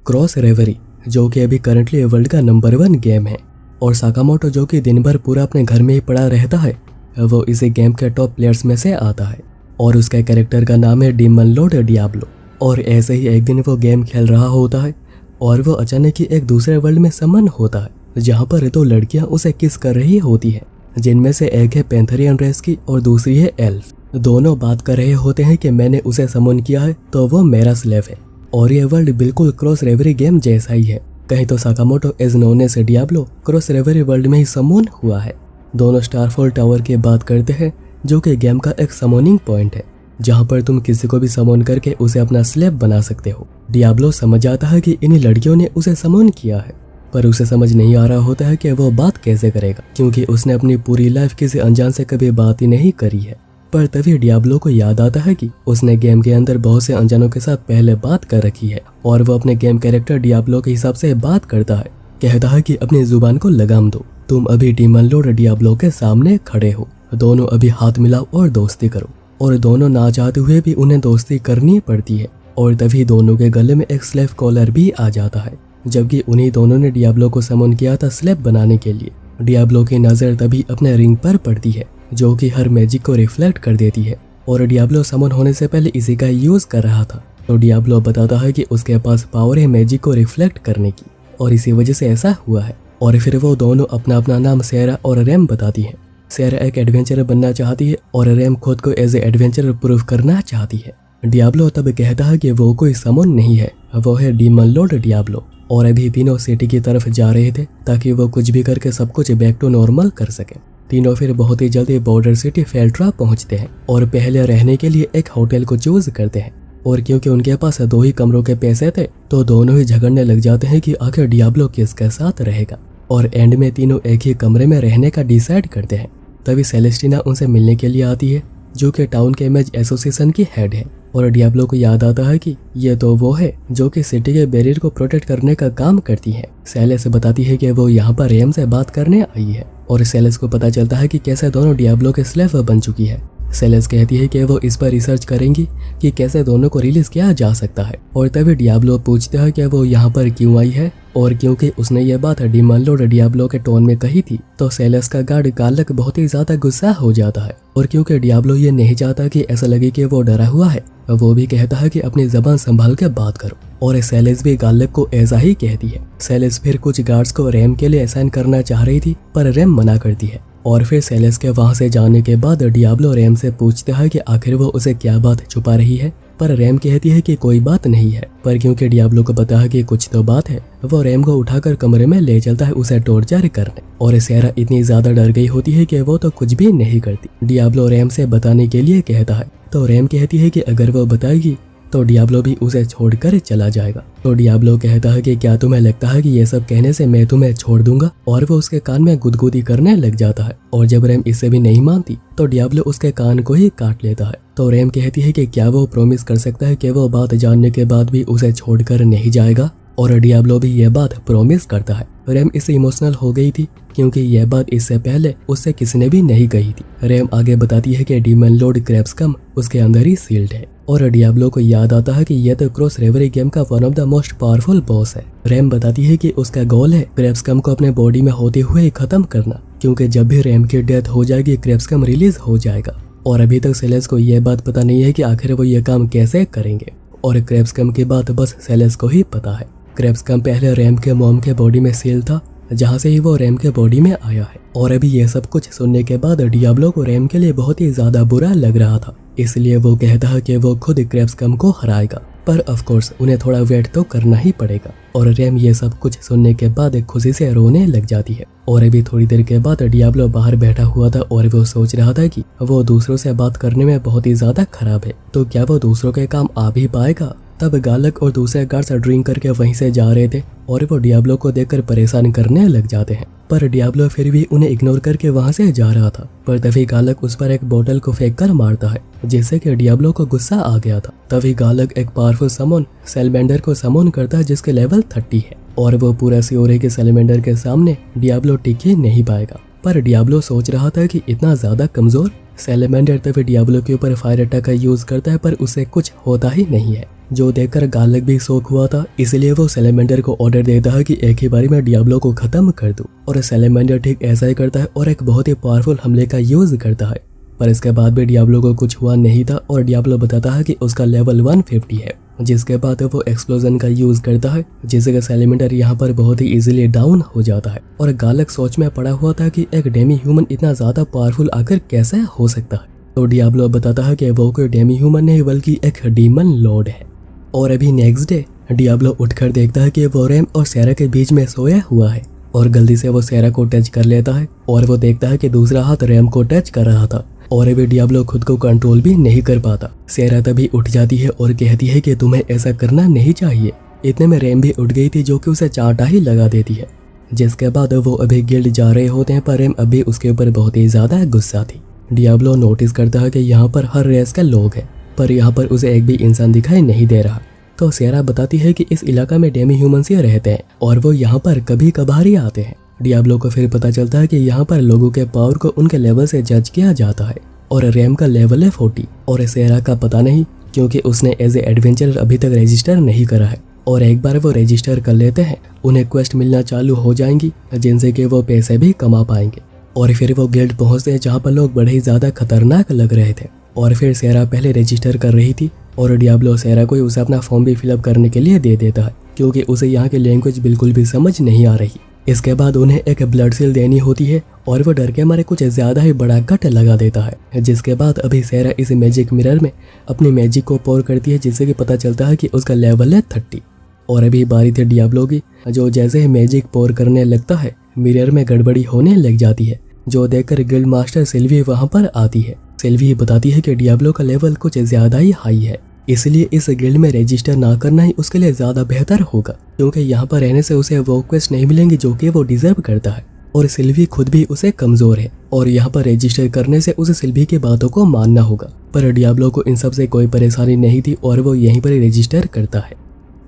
Cross रेवरी, जो कि अभी करंटली वर्ल्ड का नंबर 1 गेम है। और साकामोटो, जो कि दिन भर पूरा अपने घर में ही पड़ा रहता है, वो इसी गेम के टॉप प्लेयर्स में से आता है और उसके कैरेक्टर का नाम है डीमन लॉर्ड डियाब्लो। और ऐसे ही एक दिन वो गेम खेल रहा होता है और वो अचानक ही एक दूसरे वर्ल्ड में समन होता है, जहाँ पर 2 लड़कियां उसे किस कर रही होती है, जिनमें से एक है पैंथरियन रेस की और दूसरी है एल्फ। दोनों बात कर रहे होते हैं कि मैंने उसे समन किया है तो वो मेरा स्लेव है। और ये वर्ल्ड बिल्कुल क्रॉस रेवरी गेम जैसा ही है। कहीं तो Sakamoto as known as Diablo Cross Reverie World में ही समन हुआ है। दोनों स्टारफॉल टावर की बात करते हैं, जो कि गेम का एक समोनिंग पॉइंट है, जहां पर तुम किसी को भी समन करके उसे अपना स्लेव बना सकते हो। डियाब्लो समझ आता है कि इन लड़कियों ने उसे समन किया है, पर उसे समझ नहीं आ रहा होता है कि वो बात कैसे करेगा, क्योंकि उसने अपनी पूरी लाइफ किसी अनजान से कभी बात ही नहीं करी है। पर तभी डियाब्लो को याद आता है कि उसने गेम के अंदर बहुत से अनजानों के साथ पहले बात कर रखी है और वो अपने गेम कैरेक्टर डियाब्लो के हिसाब से बात करता है। कहता है कि अपनी जुबान को लगाम दो, तुम अभी डीमन लॉर्ड डियाब्लो के सामने खड़े हो, दोनों अभी हाथ मिलाओ और दोस्ती करो। और दोनों ना चाहते हुए भी उन्हें दोस्ती करनी पड़ती है। और तभी दोनों के गले में एक स्लेव कॉलर भी आ जाता है, जबकि उन्हीं दोनों ने डियाब्लो को समन किया था स्लेव बनाने के लिए। डियाब्लो की नज़र तभी अपने रिंग पर पड़ती है, जो कि हर मैजिक को रिफ्लेक्ट कर देती है। और डियाब्लो समन होने से पहले इसी का यूज़ कर रहा था। तो डियाब्लो बताता है कि उसके पास पावर है मैजिक को रिफ्लेक्ट करने की, और इसी वजह से ऐसा हुआ है। और फिर वो दोनों अपना अपना नाम सेरा और रैम बताती है। सेरा एक एडवेंचरर बनना चाहती है और रैम खुद को एज ए एडवेंचरर प्रूव करना चाहती है। डियाब्लो तब कहता है कि वो कोई समन नहीं है, वो है डीमन लॉर्ड डियाब्लो। और अभी तीनों सिटी की तरफ जा रहे थे ताकि वो कुछ भी करके सब कुछ बैक टू नॉर्मल कर सके। तीनों फिर बहुत ही जल्दी बॉर्डर सिटी फेल्ट्रा पहुंचते हैं और पहले रहने के लिए एक होटल को चूज करते हैं। और क्योंकि उनके पास 2 ही कमरों के पैसे थे, तो दोनों ही झगड़ने लग जाते हैं कि आखिर डियाब्लो किसके साथ रहेगा। और एंड में तीनों एक ही कमरे में रहने का डिसाइड करते हैं। तभी सेलेस्टिना उनसे मिलने के लिए आती है, जो कि टाउन के इमेज एसोसिएशन की हेड है। और डियाब्लो को याद आता है कि ये तो वो है जो कि सिटी के बैरियर को प्रोटेक्ट करने का काम करती है। सेलेस बताती है कि वो यहाँ पर रैम से बात करने आई है। और सेलेस को पता चलता है कि कैसे दोनों डियाब्लो के स्लेव बन चुकी है। सेलेस कहती है कि वो इस पर रिसर्च करेंगी कि कैसे दोनों को रिलीज किया जा सकता है। और तभी डियाब्लो पूछता है कि वो यहाँ पर क्यों आई है, और क्योंकि उसने ये बात डीमन लॉर्ड डियाब्लो के टोन में कही थी, तो सेलेस का गार्ड गालक बहुत ही ज्यादा गुस्सा हो जाता है। और क्योंकि डियाब्लो ये नहीं चाहता कि ऐसा लगे कि वो डरा हुआ है, वो भी कहता है कि अपनी जबान संभाल के बात करो। और सेलेस भी गालक को ऐसा ही कहती है। सेलेस फिर कुछ गार्ड्स को रैम के लिए असाइन करना चाह रही थी, पर रैम मना करती है। और फिर सेलेस के वहां से जाने के बाद डियाब्लो रैम से पूछता है कि आखिर वो उसे क्या बात छुपा रही है, पर रैम कहती है कि कोई बात नहीं है। पर क्योंकि डियाब्लो को पता है कि कुछ तो बात है, वो रैम को उठाकर कमरे में ले चलता है उसे टॉर्चर करने। और सेरा इतनी ज्यादा डर गई होती है कि वो तो कुछ भी नहीं करती। डियाब्लो रैम से बताने के लिए कहता है, तो रैम कहती है कि अगर वो बताएगी तो डियाब्लो भी उसे छोड़कर चला जाएगा। तो डियाब्लो कहता है कि क्या तुम्हें लगता है कि ये सब कहने से मैं तुम्हें छोड़ दूंगा। और वो उसके कान में गुदगुदी करने लग जाता है। और जब रैम इससे भी नहीं मानती, तो डियाब्लो उसके कान को ही काट लेता है। तो रैम कहती है कि क्या वो प्रॉमिस कर सकता है कि वो बात जानने के बाद भी उसे छोड़कर नहीं जाएगा। और डियाब्लो भी यह बात प्रॉमिस करता है। रैम इससे इमोशनल हो गई थी, क्योंकि यह बात इससे पहले उससे किसी ने भी नहीं कही थी। रैम आगे बताती है कि डीमन लॉर्ड क्रैप्सकम उसके अंदर ही सील्ड है। और डियाब्लो को याद आता है कि यह तो क्रॉस रेवरी गेम का one of the most powerful boss है। रैम बताती है कि उसका गोल है क्रैप्सकम को अपने बॉडी में होते हुए ही खत्म करना, क्योंकि जब भी रैम की डेथ हो जाएगी क्रैप्सकम रिलीज हो जाएगा। और अभी तक सेलेस को यह बात पता नहीं है कि आखिर वो ये काम कैसे करेंगे। और क्रैप्सकम की बात बस सेलेस को ही पता है। क्रैप्सकम पहले रैम के मॉम के बॉडी में सील था, जहाँ से ही वो रैम के बॉडी में आया है। और अभी ये सब कुछ सुनने के बाद डियाब्लो को रैम के लिए बहुत ही ज्यादा बुरा लग रहा था, इसलिए वो कहता है कि वो खुद क्रैप्सकम को हराएगा। पर ऑफ कोर्स उन्हें थोड़ा वेट तो करना ही पड़ेगा। और रैम ये सब कुछ सुनने के बाद खुशी से रोने लग जाती है। और अभी थोड़ी देर के बाद डियाब्लो बाहर बैठा हुआ था और वो सोच रहा था कि वो दूसरों से बात करने में बहुत ही ज्यादा खराब है, तो क्या वो दूसरों के काम आ भी पाएगा। तब गालक और दूसरे गार्ड्स ड्रिंक करके वहीं से जा रहे थे और वो डियाब्लो को देखकर परेशान करने लग जाते हैं। पर डियाब्लो फिर भी उन्हें इग्नोर करके वहां से जा रहा था। पर तभी गालक उस पर एक बोतल को फेंक कर मारता है, जिससे कि डियाब्लो को गुस्सा आ गया था। तभी गालक एक पावरफुल समन सेलमेंडर को समन करता है, जिसके लेवल 30 है। और वो पूरा श्योर है कि सेलमेंडर के सामने डियाब्लो टिक ही नहीं पाएगा। पर डियाब्लो सोच रहा था कि इतना ज्यादा कमजोर सेलेमेंडर तभी डियाब्लो के ऊपर फायर अटैक का यूज करता है, पर उसे कुछ होता ही नहीं है। जो देखकर गालक भी शौक हुआ था, इसलिए वो सैलेमेंडर को ऑर्डर देता है कि एक ही बारी में डियाब्लो को खत्म कर दूं। और सैलेमेंडर ठीक ऐसा ही करता है और एक बहुत ही पावरफुल हमले का यूज करता है। पर इसके बाद भी डियाब्लो को कुछ हुआ नहीं था और डियाब्लो बताता है कि उसका लेवल 150 है। जिसके बाद वो एक्सप्लोजन का यूज करता है, जिससे कि सैलेमेंडर यहाँ पर बहुत ही इजीली डाउन हो जाता है। और गालक सोच में पड़ा हुआ था कि एक डेमी ह्यूमन इतना ज्यादा पावरफुल आखिर कैसे हो सकता है। तो डियाब्लो बताता है कि वो कोई डेमी ह्यूमन नहीं बल्कि एक डीमन लॉर्ड है। और अभी नेक्स्ट डे डियाब्लो उठकर देखता है कि वो रैम और सेरा के बीच में सोया हुआ है और गलती से वो सेरा को टच कर लेता है और वो देखता है कि दूसरा हाथ रैम को टच कर रहा था। और अभी डियाब्लो खुद को कंट्रोल भी नहीं कर पाता। सेरा तभी उठ जाती है और कहती है कि तुम्हें ऐसा करना नहीं चाहिए। इतने में रैम भी उठ गई थी, जो कि उसे चांटा ही लगा देती है। जिसके बाद वो अभी गिल्ड जा रहे होते हैं, पर रैम अभी उसके ऊपर बहुत ही ज्यादा गुस्सा थी। डियाब्लो नोटिस करता है कि यहाँ पर हर रेस के लोग हैं, पर यहाँ पर उसे एक भी इंसान दिखाई नहीं दे रहा। तो सेरा बताती है कि इस इलाका में डेमी ह्यूमन्स ही रहते हैं और वो यहाँ पर कभी कभार ही आते हैं। डियाब्लो को फिर पता चलता है कि यहाँ पर लोगों के पावर को उनके लेवल से जज किया जाता है और रैम का लेवल है 40 और सेरा का पता नहीं, क्योंकि उसने एज ए एडवेंचरर अभी तक रजिस्टर नहीं करा है। और एक बार वो रजिस्टर कर लेते हैं, उन्हें क्वेस्ट मिलना चालू हो जाएंगी, जिनसे कि वो पैसे भी कमा पाएंगे। और फिर वो गिल्ड पहुंचते हैं, जहाँ पर लोग बड़े ही ज्यादा खतरनाक लग रहे थे। और फिर सेरा पहले रजिस्टर कर रही थी और डियाब्लो सेरा को उसे अपना फॉर्म भी फिलअप करने के लिए दे देता है, क्योंकि उसे यहाँ की लैंग्वेज बिल्कुल भी समझ नहीं आ रही। इसके बाद उन्हें एक ब्लड सील देनी होती है और वो डर के मारे कुछ ज्यादा ही बड़ा कट लगा देता है। जिसके बाद अभी सेरा इस मैजिक मिरर में अपनी मैजिक को पोर करती है, जिससे कि पता चलता है कि उसका लेवल है 30। और अभी बारी थी डियाब्लो की, जो जैसे ही मैजिक पोर करने लगता है मिरर में गड़बड़ी होने लग जाती है, जो देखकर गिल्ड मास्टर सिल्वी वहाँ पर आती है। सिल्वी बताती है कि डियाब्लो का लेवल कुछ ज्यादा ही हाई है, इसलिए इस गिल्ड में रजिस्टर ना करना ही उसके लिए ज्यादा बेहतर होगा, क्योंकि यहाँ पर रहने से उसे वो क्वेस्ट नहीं मिलेंगी जो कि वो डिजर्व करता है। और सिल्वी खुद भी उसे कमजोर है और यहाँ पर रजिस्टर करने से उसे सिल्वी की बातों को मानना होगा। पर डियाब्लो को इन सब से कोई परेशानी नहीं थी और वो यहीं पर रजिस्टर करता है।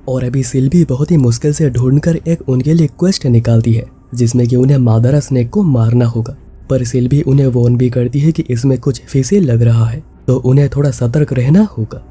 और अभी सिल्वी बहुत ही मुश्किल से ढूंढकर एक उनके लिए क्वेस्ट निकालती है, जिसमें कि उन्हें मादारा स्नेक को मारना होगा। पर सिल्वी उन्हें वॉर्न भी करती है कि इसमें कुछ फिसे लग रहा है, तो उन्हें थोड़ा सतर्क रहना होगा।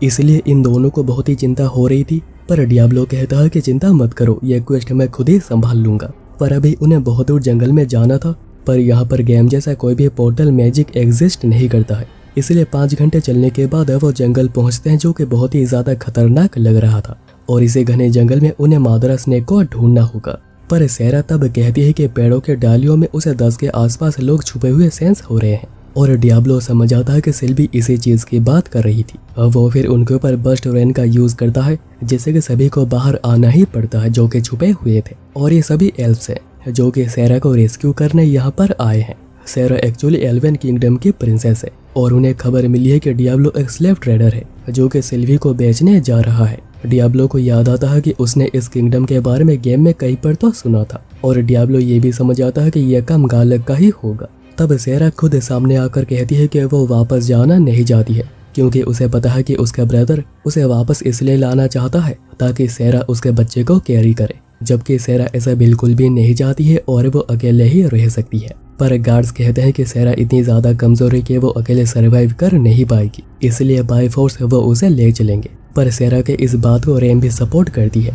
इसलिए इन दोनों को बहुत ही चिंता हो रही थी, पर डियाब्लो कहता है कि चिंता मत करो, ये क्वेस्ट मैं खुद ही संभाल लूंगा। पर अभी उन्हें बहुत दूर जंगल में जाना था, पर यहाँ पर गेम जैसा कोई भी पोर्टल मैजिक एग्जिस्ट नहीं करता है। इसलिए 5 घंटे चलने के बाद वो जंगल पहुँचते हैं, जो कि बहुत ही ज्यादा खतरनाक लग रहा था। और इसे घने जंगल में उन्हें मादारा स्नेक को ढूंढना होगा। पर सेरा तब कहती है कि पेड़ों के डालियों में उसे 10 के आसपास लोग छुपे हुए सेंस हो रहे हैं। और डियाब्लो समझ आता है कि सिल्वी इसी चीज की बात कर रही थी। अब वो फिर उनके ऊपर बस्ट रेन का यूज करता है, जिससे कि सभी को बाहर आना ही पड़ता है, जो कि छुपे हुए थे। और ये सभी एल्फ्स हैं, जो कि सेरा को रेस्क्यू करने यहाँ पर आए हैं। सेरा एक्चुअली एल्वन किंगडम की प्रिंसेस है और उन्हें खबर मिली है कि डियाब्लो एक स्लेव ट्रेडर है, जो कि सिल्वी को बेचने जा रहा है। डियाब्लो को याद आता है कि उसने इस किंगडम के बारे में गेम में कहीं पर तो सुना था, और डियाब्लो ये भी समझ आता है कि यह काम गालक का ही होगा। तब सेरा खुद सामने आकर कहती है कि वो वापस जाना नहीं चाहती है, क्योंकि उसे पता है कि उसका ब्रदर उसे वापस इसलिए लाना चाहता है ताकि सेरा उसके बच्चे को कैरी करे, जबकि सेरा ऐसा बिल्कुल भी नहीं चाहती है और वो अकेले ही रह सकती है। पर गार्ड्स कहते हैं कि सेरा इतनी ज्यादा कमजोर है कि वो अकेले सरवाइव कर नहीं पाएगी, इसलिए बाय फोर्स वो उसे ले चलेंगे। पर सेरा के इस बात को रैम भी सपोर्ट करती है।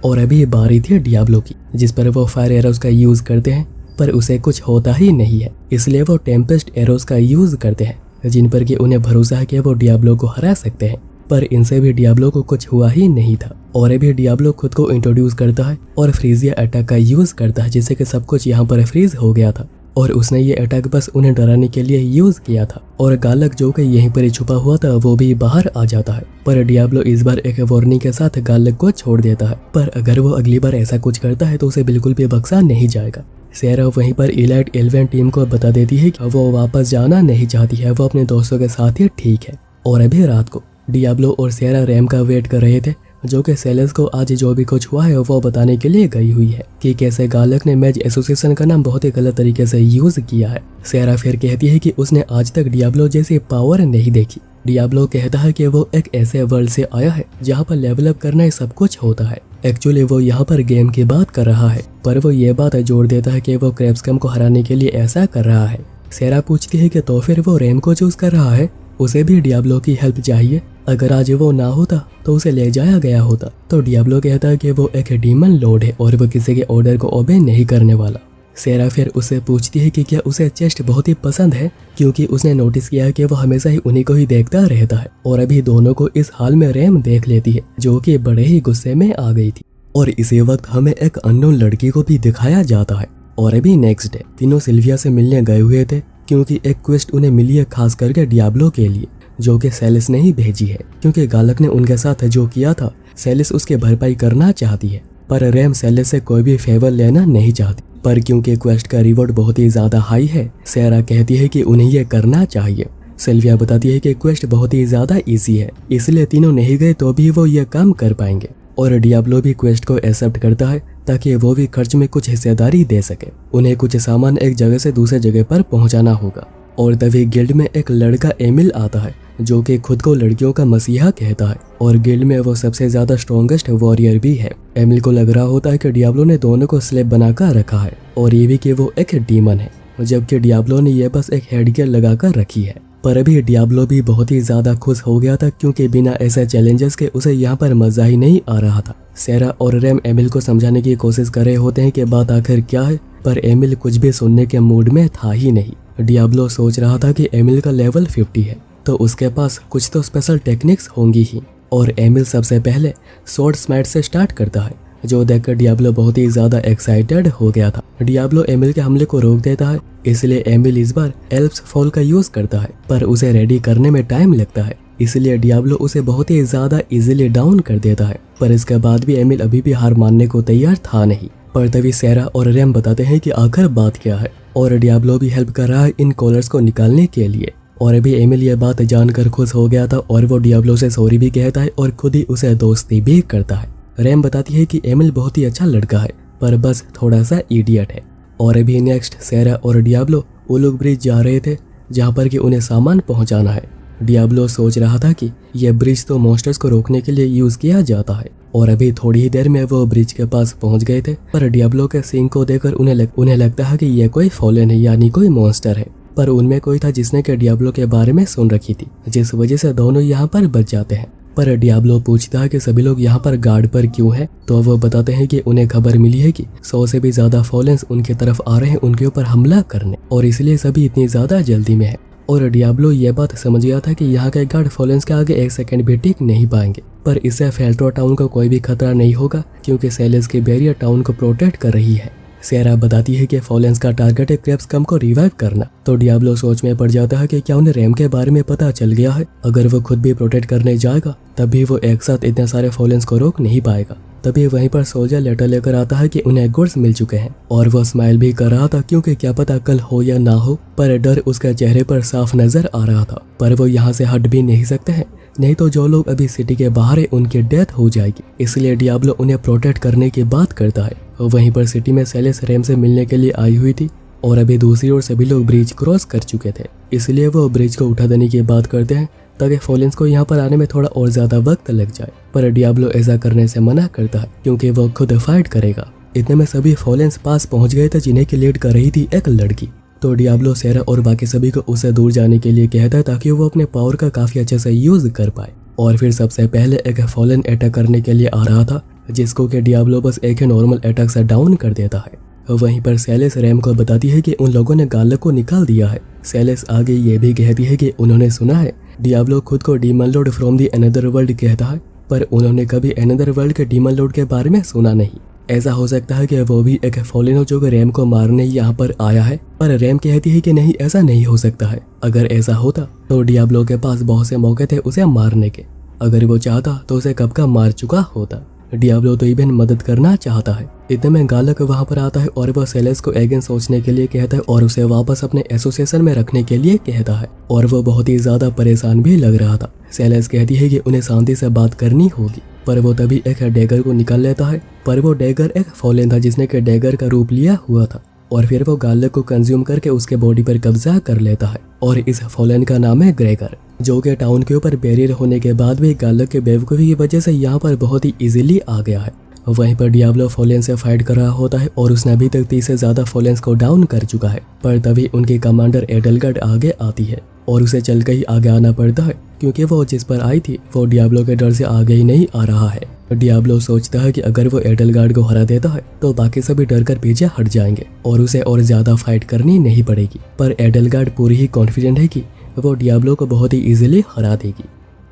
और अभी बारी थी डियाब्लो की, जिस पर वो फायर एरोज का यूज करते हैं, पर उसे कुछ होता ही नहीं है, इसलिए वो टेम्पेस्ट एरोज का यूज करते हैं, जिन पर कि उन्हें भरोसा है कि वो डियाब्लो को हरा सकते हैं। पर इनसे भी डियाब्लो को कुछ हुआ ही नहीं था। और अभी डियाब्लो खुद को इंट्रोड्यूस करता है और फ्रीजिया अटैक का यूज करता है, जिससे कि सब कुछ यहाँ पर फ्रीज हो गया था। और उसने ये अटैक बस उन्हें डराने के लिए यूज किया था। और गालक, जो कि यहीं पर ही छुपा हुआ था, वो भी बाहर आ जाता है। पर डियाब्लो इस बार एक वार्निंग के साथ गालक को छोड़ देता है, पर अगर वो अगली बार ऐसा कुछ करता है तो उसे बिल्कुल भी बख्शा नहीं जाएगा। सेरा वहीं पर इलाइट एल्वन टीम को बता देती है कि वो वापस जाना नहीं चाहती है, वो अपने दोस्तों के साथ ही ठीक है। और अभी रात को डियाब्लो और सेरा रैम का वेट कर रहे थे, जो कि सेलेस को आज जो भी कुछ हुआ है वो बताने के लिए गई हुई है कि कैसे गालक ने मैज एसोसिएशन का नाम बहुत ही गलत तरीके से यूज किया है। सेरा फिर कहती है कि उसने आज तक डियाब्लो जैसी पावर नहीं देखी। डियाब्लो कहता है कि वो एक ऐसे वर्ल्ड से आया है जहाँ पर लेवल अप करना सब कुछ होता है। एक्चुअली वो यहाँ पर गेम की बात कर रहा है, पर वो ये बात जोड़ देता है कि वो क्रैप्सकम को हराने के लिए ऐसा कर रहा है। सेरा पूछती है कि तो फिर वो रैम को चूज कर रहा है, उसे भी डियाब्लो की हेल्प चाहिए। अगर आज वो ना होता तो उसे ले जाया गया होता। तो डियाब्लो कहता है कि वो एक डीमन लॉर्ड है और वो किसी के ऑर्डर को ओबे नहीं करने वाला। सेरा फिर उससे पूछती है कि क्या उसे चेस्ट बहुत ही पसंद है, क्योंकि उसने नोटिस किया है कि वो हमेशा ही उन्हीं को ही देखता रहता है। और अभी दोनों को इस हाल में रैम देख लेती है, जो कि बड़े ही गुस्से में आ गई थी। और इसी वक्त हमें एक अननोन लड़की को भी दिखाया जाता है। और अभी नेक्स्ट डे तीनों सिल्विया से मिलने गए हुए थे, क्योंकि एक क्वेस्ट उन्हें मिली है खास करके डियाब्लो के लिए, जो कि सेलिस ने ही भेजी है। क्योंकि गालक ने उनके साथ जो किया था, सेलिस उसकी भरपाई करना चाहती है, पर रैम सेलिस से कोई भी फेवर लेना नहीं चाहती। पर क्योंकि क्वेस्ट का रिवॉर्ड बहुत ही ज्यादा हाई है, सेरा कहती है कि उन्हें यह करना चाहिए। सिल्विया बताती है कि क्वेस्ट बहुत ही ज्यादा इजी है, इसलिए तीनों नहीं गए तो भी वो ये काम कर पाएंगे। और डियाब्लो भी क्वेस्ट को एक्सेप्ट करता है ताकि वो भी खर्च में कुछ हिस्सेदारी दे सके। उन्हें कुछ सामान एक जगह से दूसरे जगह पर पहुंचाना होगा। और तभी गिल्ड में एक लड़का एमिल आता है, जो कि खुद को लड़कियों का मसीहा कहता है और गिल्ड में वो सबसे ज्यादा स्ट्रॉन्गेस्ट वॉरियर भी है। एमिल को लग रहा होता है कि डियाब्लो ने दोनों को स्लेब बनाकर रखा है और ये भी कि वो एक डीमन है, जबकि डियाब्लो ने ये बस एक हेडगियर लगाकर रखी है। पर अभी डियाब्लो भी बहुत ही ज्यादा खुश हो गया था, क्योंकि बिना ऐसे चैलेंजेस के उसे यहाँ पर मजा ही नहीं आ रहा था। सेरा और रैम एमिल को समझाने की कोशिश कर रहे होते हैं कि बात आखिर क्या है, पर एमिल कुछ भी सुनने के मूड में था ही नहीं। डियाब्लो सोच रहा था कि एमिल का लेवल 50 है, तो उसके पास कुछ तो स्पेशल टेक्निक्स होंगी ही। और एमिल सबसे पहले स्वॉर्ड स्मैट से स्टार्ट करता है, जो देखकर डियाब्लो बहुत ही ज्यादा एक्साइटेड हो गया था। डियाब्लो एमिल के हमले को रोक देता है, इसलिए एमिल इस बार एल्प्स फॉल का यूज करता है, पर उसे रेडी करने में टाइम लगता है, इसलिए डियाब्लो उसे बहुत ही ज्यादा इजीली डाउन कर देता है। पर इसके बाद भी एमिल अभी भी हार मानने को तैयार था नहीं। पर तभी सेरा और रैम बताते हैं कि आखिर बात क्या है, और डियाब्लो भी हेल्प कर रहा है इन कॉलर्स को निकालने के लिए। और अभी एमिल ये बात जानकर खुश हो गया था और वो डियाब्लो से सॉरी भी कहता है और खुद ही उसे दोस्ती भी करता है। रैम बताती है कि एमिल बहुत ही अच्छा लड़का है, पर बस थोड़ा सा इडियट है। और अभी नेक्स्ट सेरा और डियाब्लो उलुग ब्रिज जा रहे थे, जहाँ पर कि उन्हें सामान पहुँचाना है। डियाब्लो सोच रहा था कि यह ब्रिज तो मॉन्स्टर्स को रोकने के लिए यूज किया जाता है। और अभी थोड़ी ही देर में वो ब्रिज के पास पहुंच गए थे, पर डियाब्लो के सींग को देखकर उन्हें लगता है कि यह कोई फॉलन है, यानी कोई मॉन्स्टर है। पर उनमें कोई था जिसने के डियाब्लो के बारे में सुन रखी थी, जिस वजह से दोनों यहाँ पर बच जाते हैं। पर डियाब्लो पूछता है कि सभी लोग यहाँ पर गार्ड पर क्यों हैं, तो वो बताते हैं कि उन्हें खबर मिली है कि 100 से भी ज्यादा फॉलेंस उनकी तरफ आ रहे हैं उनके ऊपर हमला करने, और इसलिए सभी इतनी ज्यादा जल्दी में है। और डियाब्लो ये बात समझ गया था कि यहाँ के गार्ड फॉलेंस के आगे एक सेकंड भी टिक नहीं पाएंगे। पर इससे फेल्ट्रो टाउन को कोई भी खतरा नहीं होगा, क्योंकि सेलेस की बैरियर टाउन को प्रोटेक्ट कर रही है। सेरा बताती है कि फॉलेंस का टारगेट है क्रेप्स कम को रिवाइव करना। तो डियाब्लो सोच में पड़ जाता है कि क्या उन्हें रैम के बारे में पता चल गया है। अगर वो खुद भी प्रोटेक्ट करने जाएगा तब भी वो एक साथ इतने सारे फॉलेंस को रोक नहीं पाएगा। तभी वहीं पर सोल्जर लेटर लेकर आता है कि उन्हें गुड्स मिल चुके हैं, और वो स्माइल भी कर रहा था, क्योंकि क्या पता कल हो या ना हो, पर डर उसके चेहरे पर साफ नजर आ रहा था। पर वो यहाँ से हट भी नहीं सकते हैं, नहीं तो जो लोग अभी सिटी के बाहर है उनकी डेथ हो जाएगी। इसलिए डियाब्लो उन्हें प्रोटेक्ट करने की बात करता है। वहीं पर सिटी में सेलेस रैम से मिलने के लिए आई हुई थी, और अभी दूसरी ओर सभी लोग ब्रिज क्रॉस कर चुके थे, इसलिए वो ब्रिज को उठा देने की बात करते हैं ताकि फॉलेंस को यहाँ पर आने में थोड़ा और ज्यादा वक्त लग जाए। पर डियाब्लो ऐसा करने से मना करता है, क्योंकि वो खुद फाइट करेगा। इतने में सभी फॉलेंस पास पहुंच गए थे, जिन्हें की लीड कर रही थी एक लड़की। तो डियाब्लो सेरा और बाकी सभी को उससे दूर जाने के लिए कहता है, ताकि वो अपने पावर का काफी अच्छे से यूज कर पाए। और फिर सबसे पहले एक फॉलन अटैक करने के लिए आ रहा था, जिसको कि डियाब्लो बस एक ही नॉर्मल अटैक से डाउन कर देता है। वहीं पर सेलेस रैम को बताती है कि उन लोगों ने गालक को निकाल दिया है। सेलेस आगे ये भी कहती है कि उन्होंने सुना है डियाब्लो खुद को demon Lord from the another world कहता है, पर उन्होंने कभी अनदर वर्ल्ड के डीमन लॉर्ड के बारे में सुना नहीं। ऐसा हो सकता है कि वो भी एक फॉलन हो जो कि रैम को मारने यहाँ पर आया है। पर रैम कहती है कि नहीं, ऐसा नहीं हो सकता है। अगर ऐसा होता तो डियाब्लो के पास बहुत से मौके थे उसे मारने के। अगर वो चाहता तो उसे कब का मार चुका होता। डियाब्लो तो इवन मदद करना चाहता है। इतने में गालक वहां पर आता है और वह सेलेस को अगेन सोचने के लिए कहता है और उसे वापस अपने एसोसिएशन में रखने के लिए कहता है, और वो बहुत ही ज्यादा परेशान भी लग रहा था। सेलेस कहती है कि उन्हें शांति से बात करनी होगी, पर वो तभी एक डैगर को निकाल लेता है। पर वो डैगर एक फॉलेन था जिसने के डैगर का रूप लिया हुआ था, और फिर वो गालक को कंज्यूम करके उसके बॉडी पर कब्जा कर लेता है। और इस फॉलेन का नाम है ग्रेगर, जो कि टाउन के ऊपर बैरियर होने के बाद भी गालक के बेवकूफ़ी की वजह से यहाँ पर बहुत ही इजीली आ गया है। वहीं पर डियाब्लो फोलेंस से फाइट कर रहा होता है और उसने अभी तक 30 से ज्यादा फोलेंस को डाउन कर चुका है। पर तभी उनकी कमांडर एडलगार्ड आगे आती है और उसे चल के ही आगे आना पड़ता है, क्योंकि वो जिस पर आई थी वो डियाब्लो के डर से आगे ही नहीं आ रहा है। डियाब्लो सोचता है कि अगर वो एडलगार्ड को हरा देता है तो बाकी सभी डर कर पीछे हट जाएंगे और उसे और ज्यादा फाइट करनी नहीं पड़ेगी। पर एडलगार्ड पूरी ही कॉन्फिडेंट है कि वो डियाब्लो को बहुत ही इजीली हरा देगी।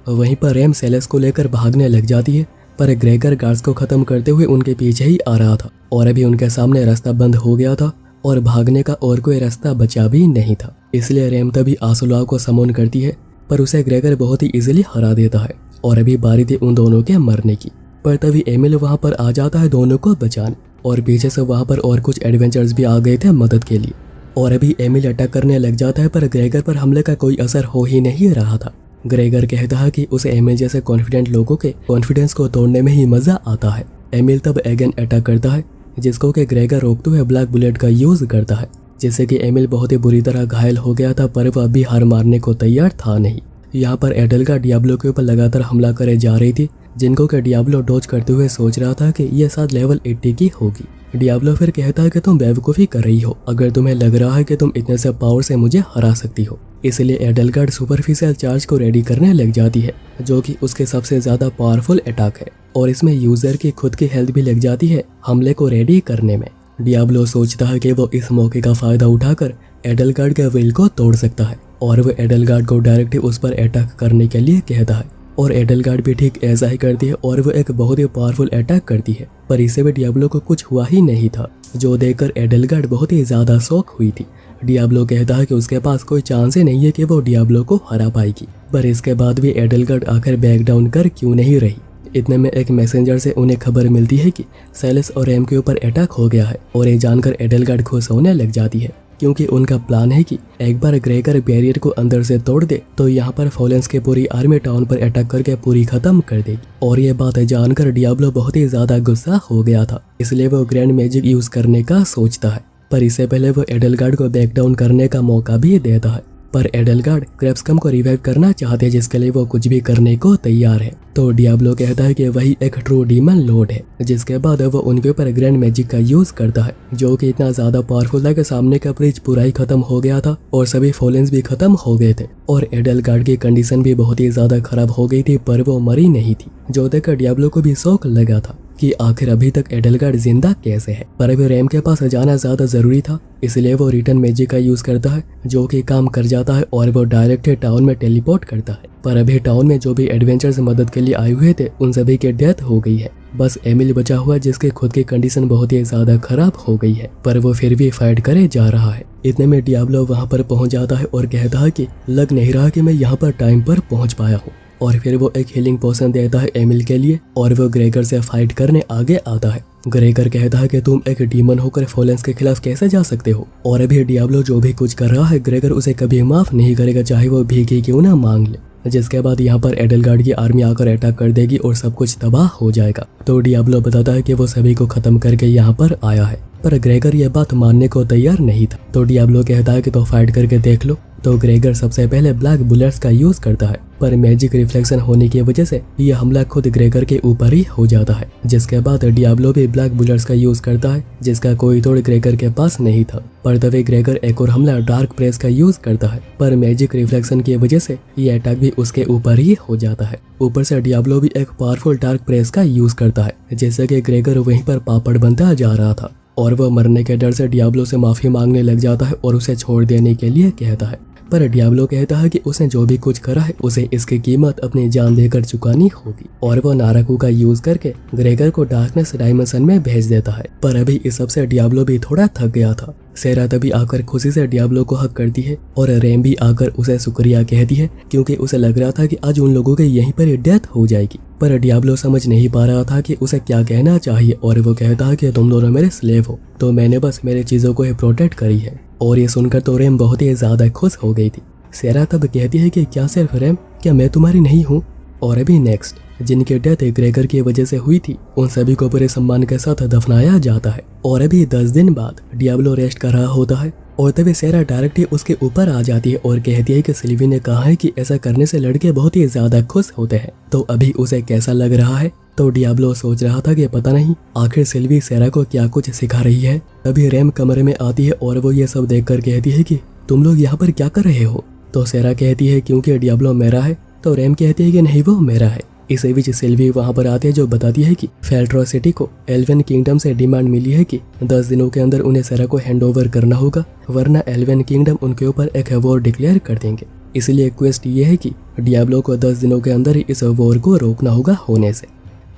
वहीं पर रैम सेलेस को लेकर भागने लग जाती है, पर ग्रेगर गार्ड्स को खत्म करते हुए उनके पीछे ही आ रहा था और अभी उनके सामने रास्ता बंद हो गया था और भागने का और कोई रास्ता बचा भी नहीं था। इसलिए रैम तभी आसुलाव को समन करती है, पर उसे ग्रेगर बहुत ही इजीली हरा देता है और अभी बारी थी उन दोनों के मरने की। पर तभी एमिल वहां पर आ जाता है दोनों को बचाने और पीछे से वहां पर और कुछ एडवेंचर्स भी आ गए थे मदद के लिए। और अभी एमिल अटैक करने लग जाता है, पर ग्रेगर पर हमले का कोई असर हो ही नहीं रहा था। ग्रेगर कहता है कि उसे एमिल जैसे कॉन्फिडेंट लोगों के कॉन्फिडेंस को तोड़ने में ही मजा आता है। एमिल तब अगेन अटैक करता है, जिसको कि ग्रेगर रोकते हुए ब्लैक बुलेट का यूज करता है, जिससे कि एमिल बहुत ही बुरी तरह घायल हो गया था, पर वह अभी हार मारने को तैयार था नहीं। यहाँ पर एडलगार्ड डियाब्लो के ऊपर लगातार हमला करे जा रही थी, जिनको कि डियाब्लो डॉज करते हुए सोच रहा था कि यह शायद लेवल 80 की होगी। डियाब्लो फिर कहता है कि तुम बेवकूफ़ी कर रही हो अगर तुम्हें लग रहा है कि तुम इतने से पावर से मुझे हरा सकती हो। इसलिए एडलगार्ड सुपरफिशियल चार्ज को रेडी करने लग जाती है, जो कि उसके सबसे ज़्यादा पावरफुल अटैक है और इसमें यूज़र की खुद की हेल्थ भी लग जाती है हमले को रेडी करने में। डियाब्लो सोचता है कि वो इस मौके का फ़ायदा उठाकर एडलगार्ड के विल को तोड़ सकता है और वो एडलगार्ड को डायरेक्टली उस पर अटैक करने के लिए कहता है और एडलगार्ड भी ठीक ऐसा ही करती है और वो एक बहुत ही पावरफुल अटैक करती है। पर इससे भी डियाब्लो को कुछ हुआ ही नहीं था, जो देखकर एडलगार्ड बहुत ही ज़्यादा शॉक हुई थी। डियाब्लो कहता है कि उसके पास कोई चांस ही नहीं है कि वो डियाब्लो को हरा पाएगी, पर इसके बाद भी एडलगार्ड आखिर बैक डाउन कर क्यों नहीं रही। इतने में एक मैसेंजर से उन्हें खबर मिलती है कि सेलेस और रैम के ऊपर अटैक हो गया है और ये जानकर एडलगार्ड खुश होने लग जाती है, क्योंकि उनका प्लान है कि एक बार ग्रेगर बैरियर को अंदर से तोड़ दे तो यहाँ पर फोलेंस की पूरी आर्मी टाउन पर अटैक करके पूरी खत्म कर देगी। और ये बात जानकर डियाब्लो बहुत ही ज्यादा गुस्सा हो गया था, इसलिए वो ग्रैंड मैजिक यूज करने का सोचता है, पर इससे पहले वो एडलगार्ड को बैक डाउन करने का मौका भी देता है। पर एडलगार्ड क्रैप्सकम को रिवाइव करना चाहते हैं, जिसके लिए वो कुछ भी करने को तैयार है। तो डियाब्लो कहता है कि वही एक ट्रू डीमन लॉर्ड है, जिसके बाद वो उनके ऊपर ग्रैंड मैजिक का यूज करता है, जो कि इतना ज्यादा पावरफुल था कि सामने का ब्रिज पूरा ही खत्म हो गया था और सभी फोलेंस भी खत्म हो गए थे और एडलगार्ड की कंडीशन भी बहुत ही ज्यादा खराब हो गई थी, पर वो मरी नहीं थी, जो देखकर डियाब्लो को भी शौक लगा था कि आखिर अभी तक एडलगार्ड जिंदा कैसे है। पर अभी रैम के पास जाना ज्यादा जरूरी था, इसलिए वो रिटर्न मैजिक का यूज करता है, जो कि काम कर जाता है और वो डायरेक्ट टाउन में टेलीपोर्ट करता है। पर अभी टाउन में जो भी एडवेंचर्स मदद के लिए आए हुए थे उन सभी की डेथ हो गई है, बस एमिल बचा हुआ जिसके खुद की कंडीशन बहुत ही ज्यादा खराब हो गई है, पर वो फिर भी फाइट करे जा रहा है। इतने में डियाब्लो वहाँ पर पहुँच जाता है और कहता है कि लग नहीं रहा कि मैं यहाँ पर टाइम पर पहुँच पाया हूँ, और फिर वो एक हीलिंग पोशन देता है एमिल के लिए और वो ग्रेगर से फाइट करने आगे आता है। ग्रेगर कहता है कि तुम एक डीमन होकर फोलेंस के खिलाफ कैसे जा सकते हो, और अभी डियाब्लो जो भी कुछ कर रहा है ग्रेगर उसे कभी माफ नहीं करेगा, चाहे वो भीख क्यों ना मांग ले। जिसके बाद यहाँ पर एडलगार्ड की आर्मी आकर अटैक कर देगी और सब कुछ तबाह हो जाएगा। तो डियाब्लो बताता है कि वो सभी को खत्म करके यहाँ पर आया है, पर ग्रेगर यह बात मानने को तैयार नहीं था। तो डियाब्लो कहता है कि तो फाइट करके देख लो। तो ग्रेगर सबसे पहले ब्लैक बुलेट्स का यूज करता है, पर मैजिक रिफ्लेक्शन होने की वजह से यह हमला खुद ग्रेगर के ऊपर ही हो जाता है। जिसके बाद डियाब्लो भी ब्लैक बुलेट्स का यूज करता है, जिसका कोई तोड़ ग्रेगर के पास नहीं था। पर तभी ग्रेगर एक और हमला डार्क प्रेस का यूज करता है, पर मैजिक रिफ्लेक्शन की वजह से ये अटैक भी उसके ऊपर ही हो जाता है। ऊपर से डियाब्लो भी एक पावरफुल डार्क प्रेस का यूज करता है, जैसे कि ग्रेगर वहीं पर पापड़ बनता जा रहा था और वह मरने के डर से डियाब्लो से माफी मांगने लग जाता है और उसे छोड़ देने के लिए कहता है। पर डियाब्लो कहता है कि उसने जो भी कुछ करा है उसे इसकी कीमत अपनी जान देकर चुकानी होगी, और वो नाराकू का यूज करके ग्रेगर को डार्कनेस डायमेंशन में भेज देता है। पर अभी इस सब से डियाब्लो भी थोड़ा थक गया था। सेरा तभी आकर खुशी से डियाब्लो को हक करती है और रैम भी आकर उसे शुक्रिया कहती है, क्योंकि उसे लग रहा था कि आज उन लोगों के यहीं पर डेथ हो जाएगी। पर डियाब्लो समझ नहीं पा रहा था कि उसे क्या कहना चाहिए, और वो कहता है कि तुम दोनों मेरे स्लेव हो, तो मैंने बस मेरी चीजों को ही प्रोटेक्ट करी है। और ये सुनकर तो रैम बहुत ही ज्यादा खुश हो गई थी। सेरा तब कहती है कि क्या सिर्फ रैम, क्या मैं तुम्हारी नहीं हूँ। और अभी नेक्स्ट जिनकी डेथ ग्रेगर की वजह से हुई थी, उन सभी को पूरे सम्मान के साथ दफनाया जाता है। और अभी 10 दिन बाद डियाब्लो रेस्ट कर रहा होता है और तभी सेरा डायरेक्ट ही उसके ऊपर आ जाती है और कहती है कि सिल्वी ने कहा है कि ऐसा करने से लड़के बहुत ही ज्यादा खुश होते हैं, तो अभी उसे कैसा लग रहा है। तो डियाब्लो सोच रहा था कि पता नहीं आखिर सिल्वी सेरा को क्या कुछ सिखा रही है। तभी रैम कमरे में आती है और वो ये सब देखकर कहती है कि तुम लोग यहाँ पर क्या कर रहे हो। तो सेरा कहती है क्योंकि डियाब्लो मेरा है। तो रैम कहती है कि नहीं वो मेरा है। इसी बीच सिल्वी वहां पर आती है जो बताती है कि फेल्ट्रो सिटी को एल्वेन किंगडम से डिमांड मिली है कि 10 दिनों के अंदर उन्हें सेरा को हैंड ओवर करना होगा, वरना एल्वेन किंगडम उनके ऊपर एक वॉर डिक्लेयर कर देंगे। इसलिए क्वेस्ट ये है कि डियाब्लो को 10 दिनों के अंदर ही इस वॉर को रोकना होगा होने से,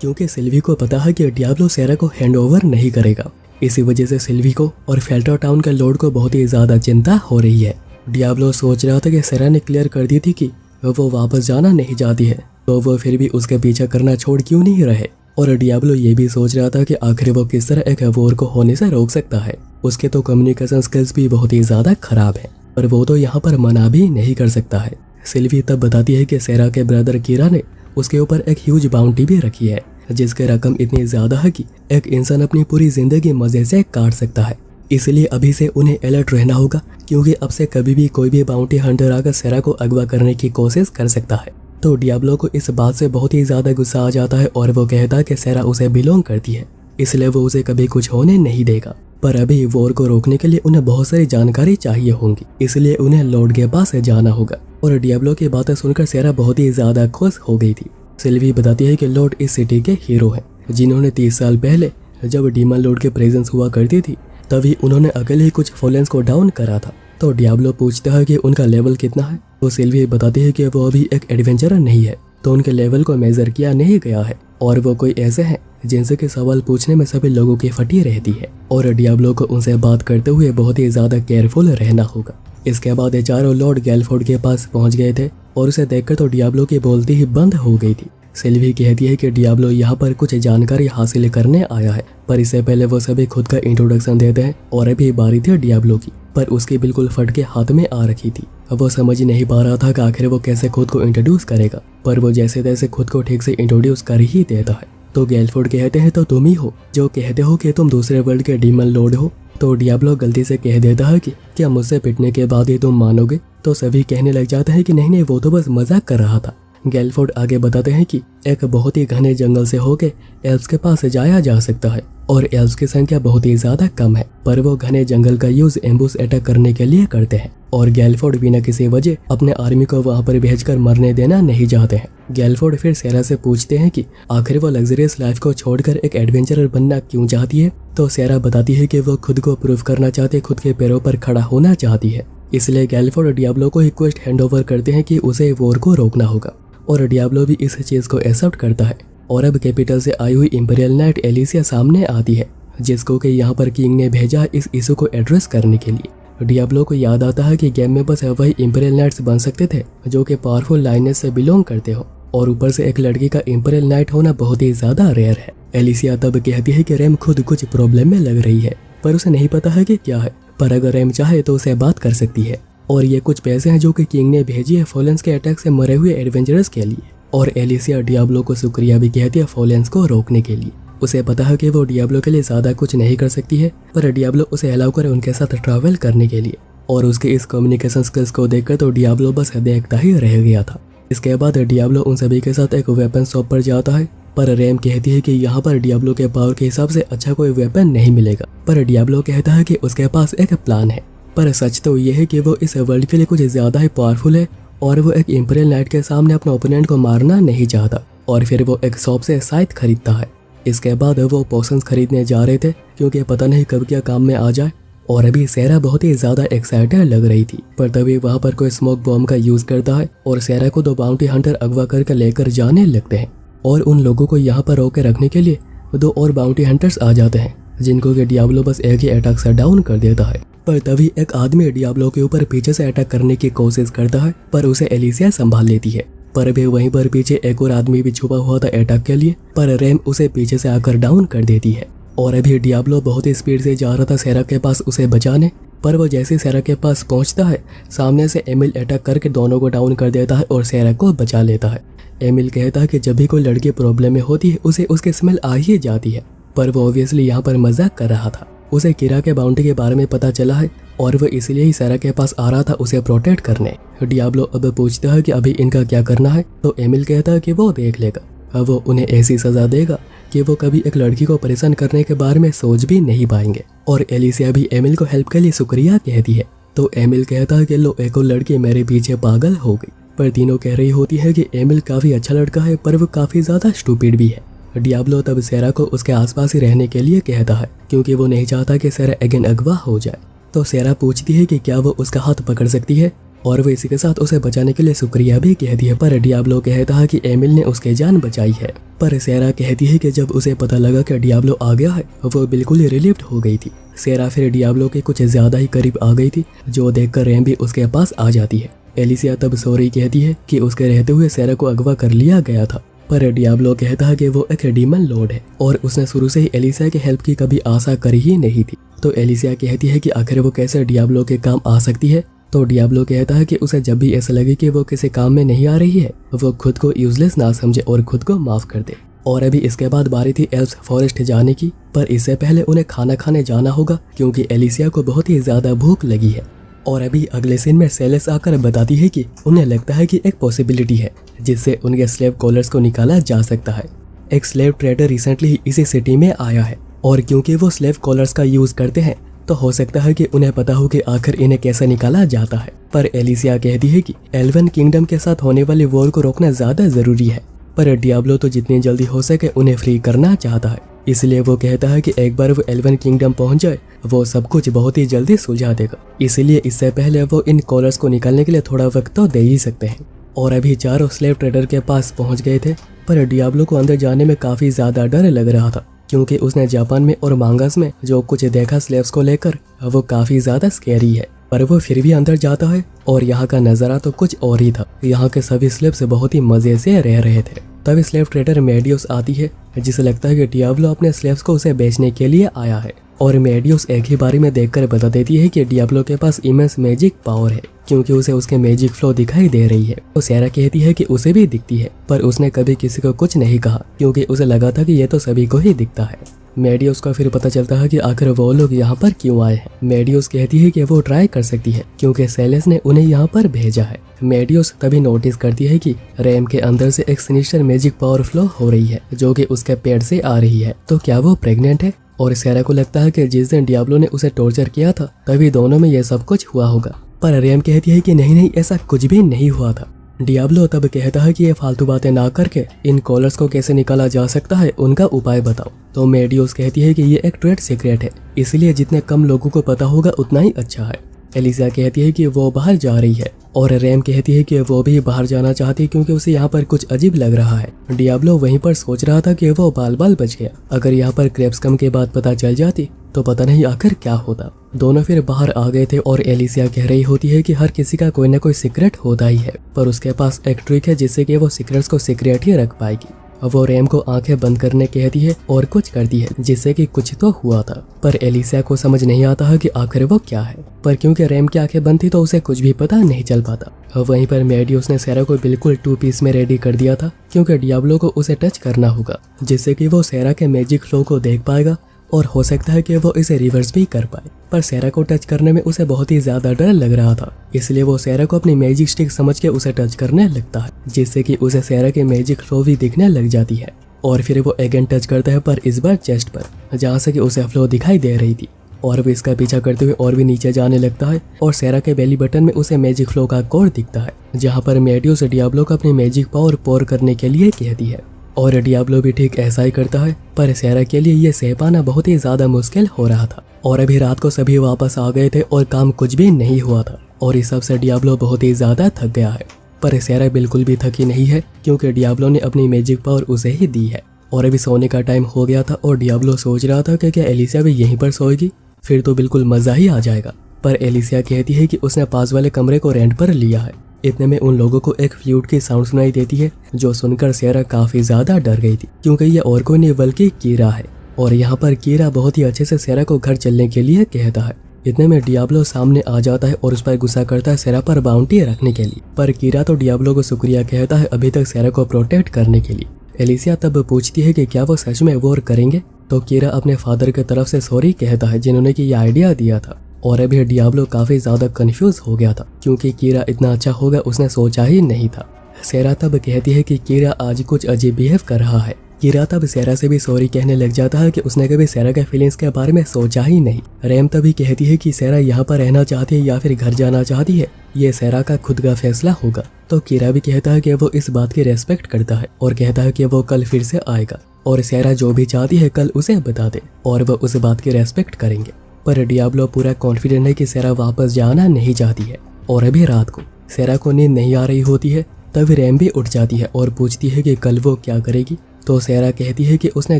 क्योंकि सिल्वी को पता है कि डियाब्लो सेरा को हैंड ओवर नहीं करेगा। इसी वजह से सिल्वी को और फेल्ट्रो टाउन के लॉर्ड को बहुत ही ज्यादा चिंता हो रही है। डियाब्लो सोच रहा था कि सेरा ने क्लियर कर दी थी कि वो वापस जाना नहीं चाहती है, तो वो फिर भी उसका पीछा करना छोड़ क्यों नहीं रहे। और डियाब्लो ये भी सोच रहा था कि आखिर वो किस तरह एक वॉर को होने से रोक सकता है। उसके तो कम्युनिकेशन स्किल्स भी बहुत ही ज्यादा खराब है, पर वो तो यहाँ पर मना भी नहीं कर सकता है। सिल्वी तब बताती है कि सेरा के ब्रदर कीरा ने उसके ऊपर एक ह्यूज बाउंटी भी रखी है, जिसकी रकम इतनी ज्यादा है कि एक इंसान अपनी पूरी जिंदगी मजे से काट सकता है। इसलिए अभी से उन्हें अलर्ट रहना होगा, क्योंकि अब से कभी भी कोई भी बाउंटी हंटर आकर सेरा को अगवा करने की कोशिश कर सकता है। तो डियाब्लो को इस बात से बहुत ही ज्यादा गुस्सा आ जाता है और वो कहता है कि सेरा उसे बिलोंग करती है, इसलिए वो उसे कभी कुछ होने नहीं देगा। पर अभी वॉर को रोकने के लिए उन्हें बहुत सारी जानकारी चाहिए होंगी, इसलिए उन्हें लॉर्ड के पास जाना होगा। और डियाब्लो की बातें सुनकर सेरा बहुत ही ज्यादा खुश हो गई थी। सिल्वी बताती है कि लॉर्ड इस सिटी के हीरो हैं, जिन्होंने 30 साल पहले जब डीमन लॉर्ड की प्रेजेंस हुआ करती थी, तभी उन्होंने अकेले ही कुछ फॉलेंस को डाउन करा था। तो डियाब्लो पूछता है कि उनका लेवल कितना है। तो सिल्वी बताती है कि वो अभी एक एडवेंचरर नहीं है, तो उनके लेवल को मेजर किया नहीं गया है, और वो कोई ऐसे हैं जिनसे कि सवाल पूछने में सभी लोगों की फटी रहती है। और डियाब्लो को उनसे बात करते हुए बहुत ही ज्यादा केयरफुल रहना होगा। इसके बाद चारों लॉर्ड गैलफोर्ड के पास पहुंच गए थे और उसे देखकर तो डियाब्लो की बोलती ही बंद हो गई थी। सिल्वी कहती है कि डियाब्लो यहाँ पर कुछ जानकारी हासिल करने आया है, पर इससे पहले वो सभी खुद का इंट्रोडक्शन देते हैं। और अभी बारी थी डियाब्लो की, पर उसकी बिल्कुल फट के हाथ में आ रखी थी। अब वो समझ नहीं पा रहा था कि आखिर वो कैसे खुद को इंट्रोड्यूस करेगा, पर वो जैसे तैसे खुद को ठीक से इंट्रोड्यूस कर ही देता है। तो गैलफोर्ड कहते हैं तो तुम ही हो जो कहते हो कि तुम दूसरे वर्ल्ड के डीमन लॉर्ड हो। तो डियाब्लो गलती से कह देता है कि क्या मुझसे पिटने के बाद ही तुम मानोगे। तो सभी कहने लग जाते हैं कि नहीं नहीं, वो तो बस मजाक कर रहा था। गैलफोर्ड आगे बताते हैं कि एक बहुत ही घने जंगल से होके एल्व्स के पास जाया जा सकता है और एल्व्स की संख्या बहुत ही ज्यादा कम है, पर वो घने जंगल का यूज एम्बुश अटैक करने के लिए करते हैं। और गैलफोर्ड बिना किसी वजह अपने आर्मी को वहां पर भेजकर मरने देना नहीं चाहते हैं। गैलफोर्ड फिर सेरा से पूछते हैं कि आखिर वो लग्जरियस लाइफ को छोड़कर एक एडवेंचरर बनना क्यों चाहती है। तो सेरा बताती है कि वो खुद को प्रूव करना चाहती है, खुद के पैरों पर खड़ा होना चाहती है। इसलिए गैलफोर्ड डियाब्लो को रिक्वेस्ट हैंड ओवर करते हैं कि उसे वॉर को रोकना होगा, और डियाब्लो भी इस चीज को एक्सेप्ट करता है। और अब कैपिटल से आई हुई इंपीरियल नाइट एलिसिया सामने आती है, जिसको कि यहाँ पर किंग ने भेजा इस इशू को एड्रेस करने के लिए। डियाब्लो को याद आता है कि गेम में बस वही इंपीरियल नाइट्स बन सकते थे जो कि पावरफुल लाइनेज से बिलोंग करते हो, और ऊपर से एक लड़की का इंपीरियल नाइट होना बहुत ही ज्यादा रेयर है। एलिसिया तब कहती है कि रैम खुद कुछ प्रॉब्लम में लग रही है, पर उसे नहीं पता है कि क्या है, पर अगर रैम चाहे तो उसे बात कर सकती है। और ये कुछ पैसे हैं जो कि किंग ने भेजी है फॉलेंस के अटैक से मरे हुए एडवेंचरर्स के लिए। और एलिसिया डियाब्लो को शुक्रिया भी कहती है फॉलेंस को रोकने के लिए। उसे पता है कि वो डियाब्लो के लिए ज्यादा कुछ नहीं कर सकती है, पर डियाब्लो उसे अलाउ करे उनके साथ ट्रैवल करने के लिए। और उसके इस कम्युनिकेशन स्किल्स को देखकर तो डियाब्लो बस देखता ही रह गया था। इसके बाद डियाब्लो उन सभी के साथ एक वेपन शॉप पर जाता है, पर रैम कहती है कि यहाँ पर डियाब्लो के पावर के हिसाब से अच्छा कोई वेपन नहीं मिलेगा। पर डियाब्लो कहता है कि उसके पास एक प्लान है, पर सच तो ये है कि वो इस वर्ल्ड के लिए कुछ ज्यादा ही पावरफुल है, और वो एक इंपीरियल नाइट के सामने अपने ओपोनेंट को मारना नहीं चाहता। और फिर वो एक शॉप से साइथ खरीदता है। इसके बाद वो पोशंस खरीदने जा रहे थे, क्योंकि पता नहीं कब क्या काम में आ जाए। और अभी सेरा बहुत ही ज्यादा एक्साइटेड लग रही थी, पर तभी वहाँ पर कोई स्मोक बॉम्ब का यूज करता है और सेरा को 2 बाउंटी हंटर अगवा करके लेकर जाने लगते हैं। और उन लोगों को यहाँ पर रोके रखने के लिए 2 और बाउंटी हंटर्स आ जाते हैं, जिनको कि डियाब्लो बस एक ही अटैक से डाउन कर देता है। पर तभी एक आदमी डियाब्लो के ऊपर पीछे से अटैक करने की कोशिश करता है, पर उसे एलिसिया संभाल लेती है। पर भी वहीं पर पीछे एक और आदमी भी छुपा हुआ था अटैक के लिए, पर रैम उसे पीछे से आकर डाउन कर देती है। और अभी डियाब्लो बहुत ही स्पीड से जा रहा था सेरा के पास उसे बचाने, पर वो जैसे सेरा के पास पहुंचता है, सामने से एमिल अटैक करके दोनों को डाउन कर देता है और सेरा को बचा लेता है। एमिल कहता है कि जब भी कोई लड़की प्रॉब्लम में होती है उसे उसकी स्मेल आ ही जाती है, पर वो ऑब्वियसली यहाँ पर मजाक कर रहा था। उसे कीरा के बाउंड्री के बारे में पता चला है और वो इसलिए ही सेरा के पास आ रहा था उसे प्रोटेक्ट करने। डियाब्लो अब पूछता है कि अभी इनका क्या करना है, तो एमिल कहता है कि वो देख लेगा। अब वो उन्हें ऐसी सजा देगा कि वो कभी एक लड़की को परेशान करने के बारे में सोच भी नहीं पाएंगे। और एलिसिया भी एमिल को हेल्प के लिए शुक्रिया कहती है, तो एमिल कहता है कि लो एक और लड़की मेरे पीछे पागल हो गई। पर तीनों कह रही होती है कि एमिल काफी अच्छा लड़का है पर वो काफी ज्यादा स्टूपिड भी है। डियाब्लो तब सेरा को उसके आसपास ही रहने के लिए कहता है क्योंकि वो नहीं चाहता कि सेरा अगेन अगवा हो जाए। तो सेरा पूछती है कि क्या वो उसका हाथ पकड़ सकती है और वो इसी के साथ उसे बचाने के लिए शुक्रिया भी कहती है। पर डियाब्लो कहता है कि एमिल ने उसकी जान बचाई है। पर सेरा कहती है कि जब उसे पता लगा कि डियाब्लो आ गया है वो बिल्कुल ही रिलीव्ड हो गई थी। सेरा फिर डियाब्लो के कुछ ज्यादा ही करीब आ गई थी, जो देखकर रैम भी उसके पास आ जाती है। एलिसिया तब सॉरी कहती है कि उसके रहते हुए सेरा को अगवा कर लिया गया था, पर डियाब्लो कहता है कि वो एक डीमन लॉर्ड है और उसने शुरू से ही एलिसिया की हेल्प की कभी आशा करी ही नहीं थी। तो एलिसिया कहती है कि आखिर वो कैसे डियाब्लो के काम आ सकती है। तो डियाब्लो कहता है कि उसे जब भी ऐसा लगे कि वो किसी काम में नहीं आ रही है वो खुद को यूजलेस ना समझे और खुद को माफ कर दे। और अभी इसके बाद बारी थी एल्व्स फॉरेस्ट जाने की, पर इससे पहले उन्हें खाना खाने जाना होगा क्योंकि एलिसिया को बहुत ही ज्यादा भूख लगी है। और अभी अगले सीन में सेलेस आकर बताती है कि उन्हें लगता है कि एक पॉसिबिलिटी है जिससे उनके स्लेव कॉलर्स को निकाला जा सकता है। एक स्लेव ट्रेडर रिसेंटली ही इसी सिटी में आया है और क्योंकि वो स्लेव कॉलर्स का यूज करते हैं तो हो सकता है कि उन्हें पता हो कि आखिर इन्हें कैसे निकाला जाता है। पर एलिसिया कहती है कि एल्वन किंगडम के साथ होने वाली वॉर को रोकना ज्यादा जरूरी है, पर डियाब्लो तो जितनी जल्दी हो सके उन्हें फ्री करना चाहता है। इसलिए वो कहता है कि एक बार वो एल्वन किंगडम पहुंच जाए वो सब कुछ बहुत ही जल्दी सुलझा देगा, इसलिए इससे पहले वो इन कॉलर्स को निकालने के लिए थोड़ा वक्त तो दे ही सकते हैं। और अभी चारों स्लेव ट्रेडर के पास पहुंच गए थे, पर डियाब्लो को अंदर जाने में काफी ज्यादा डर लग रहा था क्योंकि उसने जापान में और मांगास में जो कुछ देखा स्लेव्स को लेकर वो काफी ज्यादा स्कैरी है। पर वो फिर भी अंदर जाता है और यहाँ का नजारा तो कुछ और ही था। यहाँ के सभी स्लेव्स बहुत ही मजे से रह रहे थे। तभी स्लेव ट्रेडर मेडियोस आती है जिसे लगता है कि डियाब्लो अपने स्लेव्स को उसे बेचने के लिए आया है। और मेडियोस एक ही बारी में देखकर बता देती है कि डियाब्लो के पास इमेंस मैजिक पावर है क्योंकि उसे उसके मैजिक फ्लो दिखाई दे रही है। तो सेरा कहती है कि उसे भी दिखती है, पर उसने कभी किसी को कुछ नहीं कहा क्योंकि उसे लगा था कि ये तो सभी को ही दिखता है। मेडियोस को फिर पता चलता है कि आखिर वो लोग यहाँ पर क्यों आए हैं। मेडियोस कहती है कि वो ट्राई कर सकती है क्योंकि सेलेस ने उन्हें यहाँ पर भेजा है। मेडियोस तभी नोटिस करती है कि रैम के अंदर से एक सिनिस्टर मैजिक पावर फ्लो हो रही है जो कि उसके पेट से आ रही है। तो क्या वो प्रेग्नेंट है? और सेरा को लगता है कि जिस दिन डियाब्लो ने उसे टॉर्चर किया था तभी दोनों में ये सब कुछ हुआ होगा, पर रैम कहती है कि नहीं ऐसा कुछ भी नहीं हुआ था। डियाब्लो तब कहता है कि ये फालतू बातें ना करके इन कॉलर्स को कैसे निकाला जा सकता है उनका उपाय बताओ। तो मेडियोस कहती है कि ये एक ट्रेड सीक्रेट है, इसलिए जितने कम लोगों को पता होगा उतना ही अच्छा है। एलिसिया कहती है कि वो बाहर जा रही है और रैम कहती है कि वो भी बाहर जाना चाहती है क्योंकि उसे यहाँ पर कुछ अजीब लग रहा है। डियाब्लो वहीं पर सोच रहा था कि वो बाल बच गया, अगर यहाँ पर क्रेप्सकम के बाद पता चल जाती तो पता नहीं आखिर क्या होता। दोनों फिर बाहर आ गए थे और एलिसिया कह रही होती है कि हर किसी का कोई ना कोई सीक्रेट होता ही है, पर उसके पास एक ट्रिक है जिससे कि वो सीक्रेट्स को सीक्रेट ही रख पाएगी। वो रैम को आंखें बंद करने कहती है और कुछ करती है जिससे कि कुछ तो हुआ था, पर एलिसिया को समझ नहीं आता है कि आखिर वो क्या है। पर क्योंकि रैम की आंखें बंद थी तो उसे कुछ भी पता नहीं चल पाता। वहीं पर मेडियोस ने सेरा को बिल्कुल 2 पीस में रेडी कर दिया था क्योंकि डियाब्लो को उसे टच करना होगा जिससे कि वो सेरा के मैजिक फ्लो को देख पाएगा और हो सकता है कि वो इसे रिवर्स भी कर पाए। पर सेरा को टच करने में उसे बहुत ही ज्यादा डर लग रहा था, इसलिए वो सेरा को अपनी मैजिक स्टिक समझ के उसे टच करने लगता है जिससे कि उसे सेरा के मैजिक फ्लो भी दिखने लग जाती है। और फिर वो अगेन टच करता है, पर इस बार चेस्ट पर जहाँ से कि उसे फ्लो दिखाई दे रही थी। और वो इसका पीछा करते हुए और भी नीचे जाने लगता है और सेरा के बेली बटन में उसे मैजिक फ्लो का कोड दिखता है जहाँ पर मेडियोस डियाब्लो को अपनी मैजिक पावर पोर करने के लिए कहती है। और डियाब्लो भी ठीक ऐसा ही करता है, पर सेरा के लिए ये सह पाना बहुत ही ज्यादा मुश्किल हो रहा था। और अभी रात को सभी वापस आ गए थे और काम कुछ भी नहीं हुआ था और इस सबसे डियाब्लो बहुत ही ज्यादा थक गया है। पर सेरा बिल्कुल भी थकी नहीं है क्योंकि डियाब्लो ने अपनी मैजिक पावर उसे ही दी है। और अभी सोने का टाइम हो गया था और डियाब्लो सोच रहा था कि क्या एलिसिया भी यहीं पर सोएगी, फिर तो बिल्कुल मजा ही आ जाएगा। पर एलिसिया कहती है कि उसने पास वाले कमरे को रेंट पर लिया है। इतने में उन लोगों को एक फ्लूट की साउंड सुनाई देती है जो सुनकर सेरा काफी ज्यादा डर गई थी क्योंकि ये और कोई नहीं बल्कि कीरा है। और यहाँ पर कीरा बहुत ही अच्छे से सेरा को घर चलने के लिए कहता है इतने में डियाब्लो सामने आ जाता है और उस पर गुस्सा करता है सेरा पर बाउंटी रखने के लिए। पर कीरा तो डियाब्लो को शुक्रिया कहता है अभी तक सेरा को प्रोटेक्ट करने के लिए। एलिसिया तब पूछती है कि क्या वो सच में वॉर करेंगे, तो कीरा अपने फादर की तरफ से सॉरी कहता है जिन्होंने कि ये आइडिया दिया था। और अभी डियाब्लो काफी ज्यादा कंफ्यूज हो गया था क्योंकि कीरा इतना अच्छा होगा उसने सोचा ही नहीं था। सेरा तब कहती है कि कीरा आज कुछ अजीब बिहेव कर रहा है। कीरा तब सेरा से भी सॉरी कहने लग जाता है कि उसने कभी सेरा के फीलिंग्स के बारे में सोचा ही नहीं। रैम तभी कहती है कि सेरा यहाँ पर रहना चाहती है या फिर घर जाना चाहती है, ये सेरा का खुद का फैसला होगा। तो कीरा भी कहता है कि वो इस बात की रेस्पेक्ट करता है और कहता है कि वो कल फिर से आएगा और सेरा जो भी चाहती है कल उसे बता दे और वो उस बात की रेस्पेक्ट करेंगे। पर डियाब्लो पूरा कॉन्फिडेंट है कि सेरा वापस जाना नहीं चाहती है। और अभी रात को सेरा को नींद नहीं आ रही होती है, तभी रैम भी उठ जाती है और पूछती है कि कल वो क्या करेगी। तो सेरा कहती है कि उसने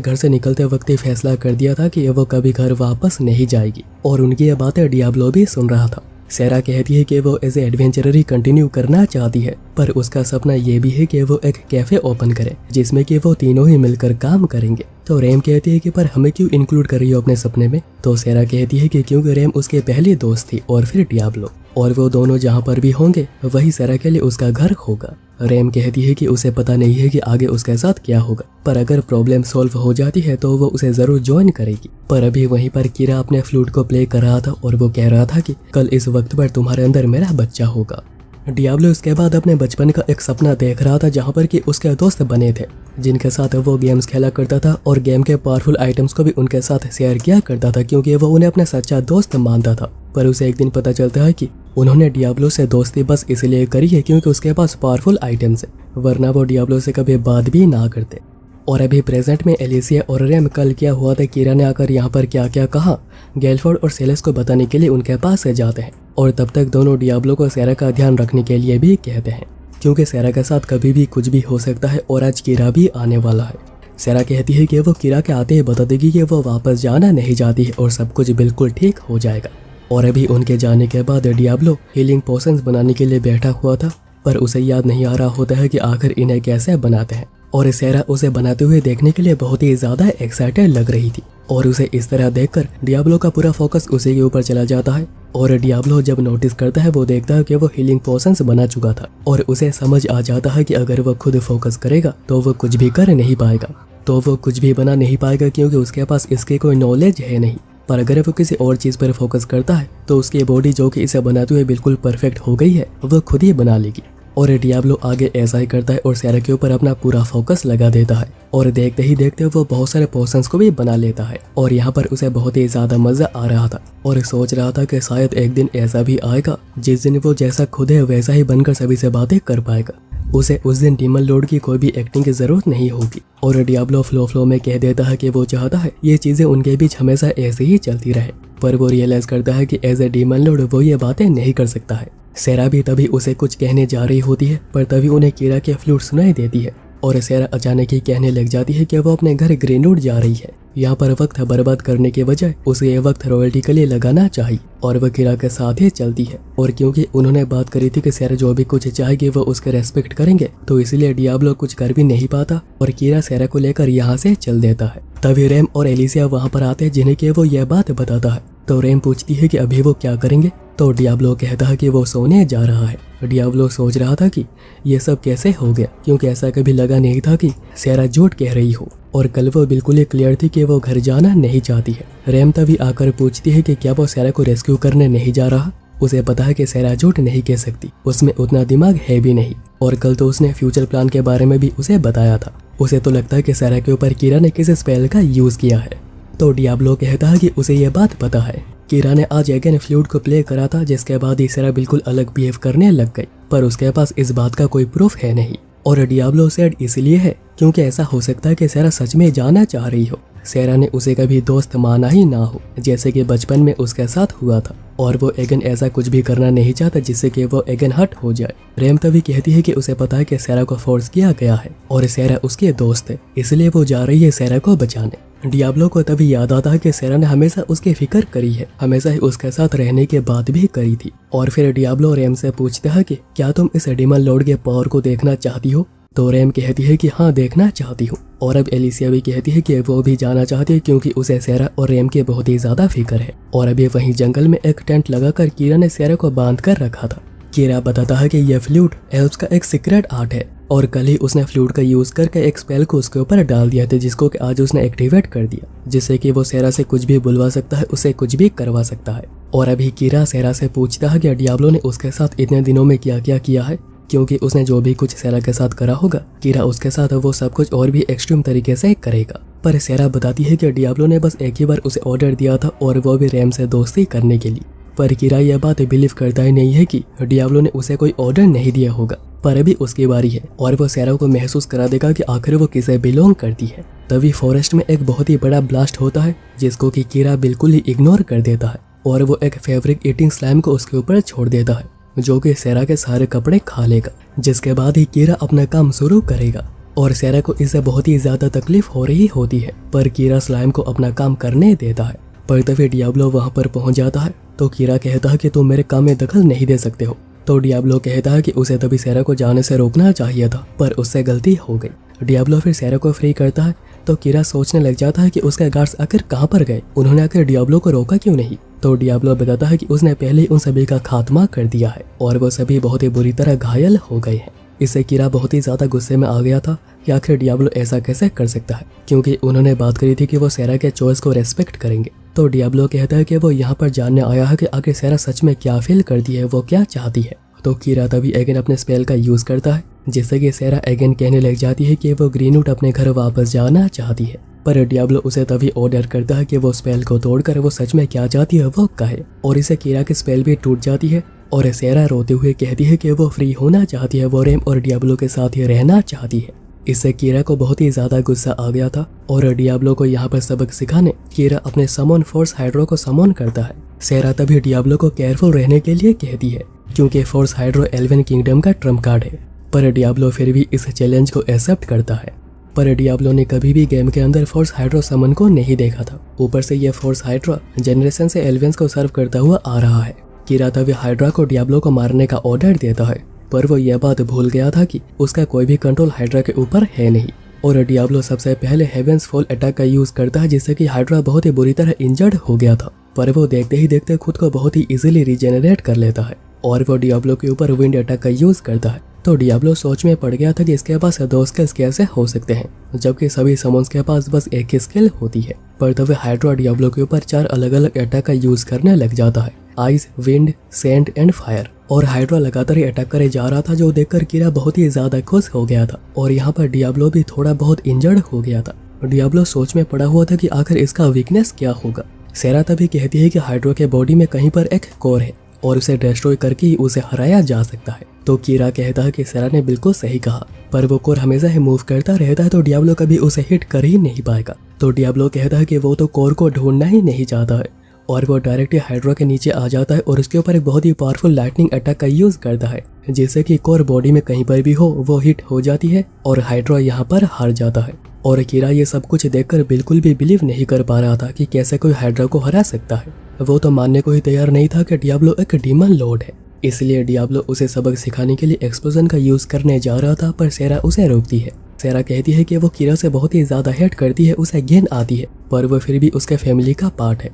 घर से निकलते वक्त ही फैसला कर दिया था कि वो कभी घर वापस नहीं जाएगी और उनकी ये बातें डियाब्लो भी सुन रहा था। सेरा कहती है कि वो एज ए एडवेंचरर ही कंटिन्यू करना चाहती है, पर उसका सपना ये भी है कि वो एक कैफे ओपन करे जिसमें कि वो तीनों ही मिलकर काम करेंगे। तो रैम कहती है कि पर हमें क्यों इंक्लूड कर रही हो अपने सपने में। तो सेरा कहती है कि क्योंकि रैम उसके पहली दोस्त थी और फिर डियाब्लो, और वो दोनों जहाँ पर भी होंगे वही सेरा के लिए उसका घर होगा। रैम कहती है कि उसे पता नहीं है कि आगे उसके साथ क्या होगा, पर अगर प्रॉब्लम सॉल्व हो जाती है तो वो उसे जरूर ज्वाइन करेगी। पर अभी वहीं पर कीरा अपने फ्लूट को प्ले कर रहा था और वो कह रहा था कि कल इस वक्त पर तुम्हारे अंदर मेरा बच्चा होगा। डियाब्लो इसके बाद अपने बचपन का एक सपना देख रहा था जहाँ पर कि उसके दोस्त बने थे जिनके साथ वो गेम्स खेला करता था और गेम के पावरफुल आइटम्स को भी उनके साथ शेयर किया करता था क्योंकि वो उन्हें अपना सच्चा दोस्त मानता था। पर उसे एक दिन पता चलता है कि उन्होंने डियाब्लो से दोस्ती बस इसलिए करी है क्योंकि उसके पास पावरफुल आइटम्स है, वरना वो डियाब्लो से कभी बात भी ना करते। और अभी प्रेजेंट में एलिसिया और रैम कल क्या हुआ था कीरा ने आकर यहाँ पर क्या क्या कहा गेलफोर्ड और सेलेस को बताने के लिए उनके पास से जाते हैं। और तब तक दोनों डियाब्लो को सेरा का ध्यान रखने के लिए भी कहते हैं क्योंकि सेरा के साथ कभी भी कुछ भी हो सकता है और आज कीरा भी आने वाला है। सेरा कहती है कि वो कीरा के आते ही बता देगी कि वो वापस जाना नहीं चाहती है और सब कुछ बिल्कुल ठीक हो जाएगा। और अभी उनके जाने के बाद डियाब्लो हीलिंग पोशंस बनाने के लिए बैठा हुआ था, पर उसे याद नहीं आ रहा होता है कि आखिर इन्हें कैसे बनाते हैं। और सेरा उसे बनाते हुए देखने के लिए बहुत ही ज्यादा एक्साइटेड लग रही थी और उसे इस तरह देखकर डियाब्लो का पूरा फोकस उसी के ऊपर चला जाता है। और डियाब्लो जब नोटिस करता है वो देखता है कि वो हीलिंग पोशंस बना चुका था और उसे समझ आ जाता है कि अगर वो खुद फोकस करेगा तो वो कुछ भी कर नहीं पाएगा, तो वो कुछ भी बना नहीं पाएगा क्योंकि उसके पास इसके कोई नॉलेज है नहीं। पर अगर वो किसी और चीज पर फोकस करता है तो उसकी बॉडी जो कि इसे बनाते हुए बिल्कुल परफेक्ट हो गई है वो खुद ही बना लेगी। और डियाब्लो आगे ऐसा ही करता है और सेरा के ऊपर अपना पूरा फोकस लगा देता है और देखते ही देखते वो बहुत सारे पोशंस को भी बना लेता है। और यहाँ पर उसे बहुत ही ज्यादा मजा आ रहा था और सोच रहा था कि शायद एक दिन ऐसा भी आएगा जिस दिन वो जैसा खुद है वैसा ही बनकर सभी से बातें कर पाएगा। उसे उस दिन डीमन लॉर्ड की कोई भी एक्टिंग की जरूरत नहीं होगी। और डियाब्लो फ्लो में कह देता है कि वो चाहता है ये चीजें उनके बीच हमेशा ऐसे ही चलती रहे, पर वो रियलाइज करता है कि एज ए डीमन लॉर्ड वो ये बातें नहीं कर सकता है। सेरा भी तभी उसे कुछ कहने जा रही होती है, पर तभी उन्हें कीरा के फ्लूट सुनाई देती है और सेरा अचानक ही कहने लग जाती है कि वो अपने घर ग्रीनवुड जा रही है। यहाँ पर वक्त बर्बाद करने के बजाय उसे ये वक्त रॉयल्टी के लिए लगाना चाहिए और वह कीरा के साथ ही चलती है। और क्योंकि उन्होंने बात करी थी कि सेरा जो भी कुछ चाहेगी वो उसके रेस्पेक्ट करेंगे, तो इसलिए डियाब्लो कुछ कर भी नहीं पाता और कीरा सेरा को लेकर यहाँ से चल देता है। तभी रैम और एलिसिया वहाँ पर आते हैं जिन्हें कि वो यह बात बताता है। तो रैम पूछती है कि अभी वो क्या करेंगे, तो डियाब्लो कहता है कि वो सोने जा रहा है। डियाब्लो सोच रहा था कि ये सब कैसे हो गया क्योंकि ऐसा कभी लगा नहीं था कि सेरा झूठ कह रही हो और कल वो बिल्कुल ही क्लियर थी कि वो घर जाना नहीं चाहती है। रैम तभी आकर पूछती है कि क्या वो सेरा को रेस्क्यू करने नहीं जा रहा। उसे पता है कि सेरा झूठ नहीं कह सकती, उसमें उतना दिमाग है भी नहीं और कल तो उसने फ्यूचर प्लान के बारे में भी उसे बताया था। उसे तो लगता है कि सेरा के ऊपर कीरा ने किसी स्पेल का यूज किया है। तो डियाब्लो कहता है कि उसे ये बात पता है। कीरा ने आज अगेन फ्लूट को प्ले करा था जिसके बाद ही सेरा बिल्कुल अलग बिहेव करने लग गई, पर उसके पास इस बात का कोई प्रूफ है नहीं। और डियाब्लो सैड इसलिए है क्योंकि ऐसा हो सकता है कि सेरा सच में जाना चाह रही हो। सेरा ने उसे कभी दोस्त माना ही ना हो जैसे कि बचपन में उसके साथ हुआ था और वो एगन ऐसा कुछ भी करना नहीं चाहता जिससे कि वो एगन हट हो जाए। रैम तभी कहती है कि उसे पता है कि सेरा को फोर्स किया गया है और सेरा उसके दोस्त है, इसलिए वो जा रही है सेरा को बचाने। डियाब्लो को तभी याद आता है कि सेरा ने हमेशा उसकी फिक्र करी है, हमेशा ही उसके साथ रहने की बात भी करी थी। और फिर डियाब्लो रैम से पूछता है कि क्या तुम इस डीमन लॉर्ड के पावर को देखना चाहती हो। तो रैम कहती है कि हाँ देखना चाहती हूँ। और अब एलिसिया भी कहती है कि वो भी जाना चाहती है क्योंकि उसे सेरा और रैम की बहुत ही ज्यादा फिक्र है। और अभी वहीं जंगल में एक टेंट लगाकर कीरा ने सेरा को बांध कर रखा था। कीरा बताता है कि यह फ्लूट एल्व्स का एक सीक्रेट आर्ट है और कल ही उसने फ्लूट का यूज करके एक स्पेल को उसके ऊपर डाल दिया था जिसको कि आज उसने एक्टिवेट कर दिया, जिससे कि वो सेरा से कुछ भी बुलवा सकता है, उसे कुछ भी करवा सकता है। और अभी कीरा सेरा से पूछता है कि डियाब्लो ने उसके साथ इतने दिनों में क्या क्या किया है, क्योंकि उसने जो भी कुछ सेरा के साथ करा होगा कीरा उसके साथ वो सब कुछ और भी एक्सट्रीम तरीके से करेगा। पर सेरा बताती है कि डियाब्लो ने बस एक ही बार उसे ऑर्डर दिया था और वो भी रैम से दोस्ती करने के लिए। पर कीरा यह बात बिलीव करता ही नहीं है कि डियाब्लो ने उसे कोई ऑर्डर नहीं दिया होगा। पर अभी उसकी बारी है और वो सेरा को महसूस करा देगा कि आखिर वो किसे बिलोंग करती है। तभी फॉरेस्ट में एक बहुत ही बड़ा ब्लास्ट होता है जिसको कि कीरा बिल्कुल ही इग्नोर कर देता है और वो एक फेब्रिक ईटिंग स्लाइम को उसके ऊपर छोड़ देता है जो कि सेरा के सारे कपड़े खा लेगा, जिसके बाद ही कीरा अपना काम शुरू करेगा। और सेरा को इससे बहुत ही ज्यादा तकलीफ हो रही होती है पर कीरा स्लाइम को अपना काम करने देता है। पर तभी डियाब्लो वहां पर पहुंच जाता है तो कीरा कहता है कि तुम मेरे काम में दखल नहीं दे सकते हो। तो डियाब्लो कहता है कि उसे तभी सेरा को जाने से रोकना चाहिए था पर उससे गलती हो गई। डियाब्लो फिर सेरा को फ्री करता है तो कीरा सोचने लग जाता है कि उसके गार्ड्स आखिर कहाँ पर गए, उन्होंने आखिर डियाब्लो को रोका क्यों नहीं। तो डियाब्लो बताता है कि उसने पहले ही उन सभी का खात्मा कर दिया है और वो सभी बहुत ही बुरी तरह घायल हो गए हैं। इससे कीरा बहुत ही ज्यादा गुस्से में आ गया था कि आखिर डियाब्लो ऐसा कैसे कर सकता है, क्योंकि उन्होंने बात करी थी कि वो सेरा के चॉइस को रेस्पेक्ट करेंगे। तो डियाब्लो कहता है कि वो यहाँ पर जानने आया है कि आखिर सेरा सच में क्या फील करती है, वो क्या चाहती है। तो कीरा तभी अगेन अपने स्पेल का यूज करता है जिससे कि सेरा अगेन कहने लग जाती है कि वो ग्रीनवुड अपने घर वापस जाना चाहती है। पर डियाब्लो उसे तभी ऑर्डर करता है कि वो स्पेल को तोड़कर वो सच में क्या चाहती है वो कहे, और इसे कीरा की स्पेल भी टूट जाती है और सेरा रोते हुए कहती है कि वो फ्री होना चाहती है, वो रैम और डियाब्लो के साथ ही रहना चाहती है। इससे कीरा को बहुत ही ज्यादा गुस्सा आ गया था और डियाब्लो को यहाँ पर सबक सिखाने कीरा अपने समन फोर्स हाइड्रो को समन करता है। सेरा तभी डियाब्लो को केयरफुल रहने के लिए कहती है क्योंकि फोर्स हाइड्रो एल्वेन किंगडम का ट्रम्प कार्ड है। पर डियाब्लो फिर भी इस चैलेंज को एक्सेप्ट करता है। पर डियाब्लो ने कभी भी गेम के अंदर फोर्स हाइड्रो समन को नहीं देखा था, ऊपर से यह फोर्स हाइड्रो जनरेशन से एल्वेंस को सर्व करता हुआ आ रहा है। कीरा तभी हाइड्रा को डियाब्लो को मारने का ऑर्डर देता है पर वो यह बात भूल गया था कि उसका कोई भी कंट्रोल हाइड्रा के ऊपर है नहीं। और डियाब्लो सबसे पहले हेवेंस फॉल अटैक का यूज करता है जिससे कि हाइड्रा बहुत ही बुरी तरह इंजर्ड हो गया था, पर वो देखते ही देखते खुद को बहुत ही इजीली रिजेनरेट कर लेता है और वो डियाब्लो के ऊपर विंड अटैक का यूज करता है। तो डियाब्लो सोच में पड़ गया था कि इसके पास 2 स्किल्स कैसे हो सकते हैं जबकि सभी समन्स के पास बस एक ही स्किल होती है। पर तभी हाइड्रा डियाब्लो के ऊपर 4 अलग अलग अटैक का यूज करने लग जाता है, ice, wind, sand and fire. और हाइड्रा लगातार ही अटैक करे जा रहा था जो देखकर कीरा बहुत ही ज्यादा खुश हो गया था और यहाँ पर डियाब्लो भी थोड़ा बहुत इंजर्ड हो गया था। डियाब्लो सोच में पड़ा हुआ था कि आखिर इसका वीकनेस क्या होगा। सेरा तभी कहती है कि हाइड्रा के बॉडी में कहीं पर एक कोर है और उसे डिस्ट्रॉय करके ही उसे हराया जा सकता है। तो कीरा कहता है कि सेरा ने बिल्कुल सही कहा, पर वो कोर हमेशा ही मूव करता रहता है तो डियाब्लो कभी उसे हिट कर ही नहीं पाएगा। तो डियाब्लो कहता है कि वो तो कोर को ढूंढना ही नहीं चाहता है और वो डायरेक्ट हाइड्रा के नीचे आ जाता है और उसके ऊपर एक बहुत ही पावरफुल लाइटनिंग अटैक का यूज करता है जिससे कि कोर बॉडी में कहीं पर भी हो वो हिट हो जाती है और हाइड्रा यहाँ पर हार जाता है। और कीरा ये सब कुछ देखकर बिल्कुल भी बिलीव नहीं कर पा रहा था कि कैसे कोई हाइड्रा को हरा सकता है। वो तो मानने को ही तैयार नहीं था कि डियाब्लो एक डीमन लॉर्ड है, इसलिए डियाब्लो उसे सबक सिखाने के लिए एक्सप्लोजन का यूज करने जा रहा था पर सेरा उसे रोकती है। सेरा कहती है कि वो कीरा से बहुत ही ज्यादा हेट करती है, उसे गेन आती है, पर वो फिर भी उसके फैमिली का पार्ट है।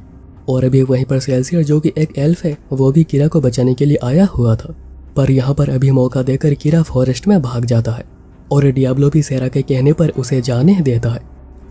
और अभी वहीं पर सेल्सियर जो कि एक एल्फ है वो भी कीरा को बचाने के लिए आया हुआ था, पर यहाँ पर अभी मौका देकर कीरा फॉरेस्ट में भाग जाता है और डियाब्लो भी सेरा के कहने पर उसे जाने देता है।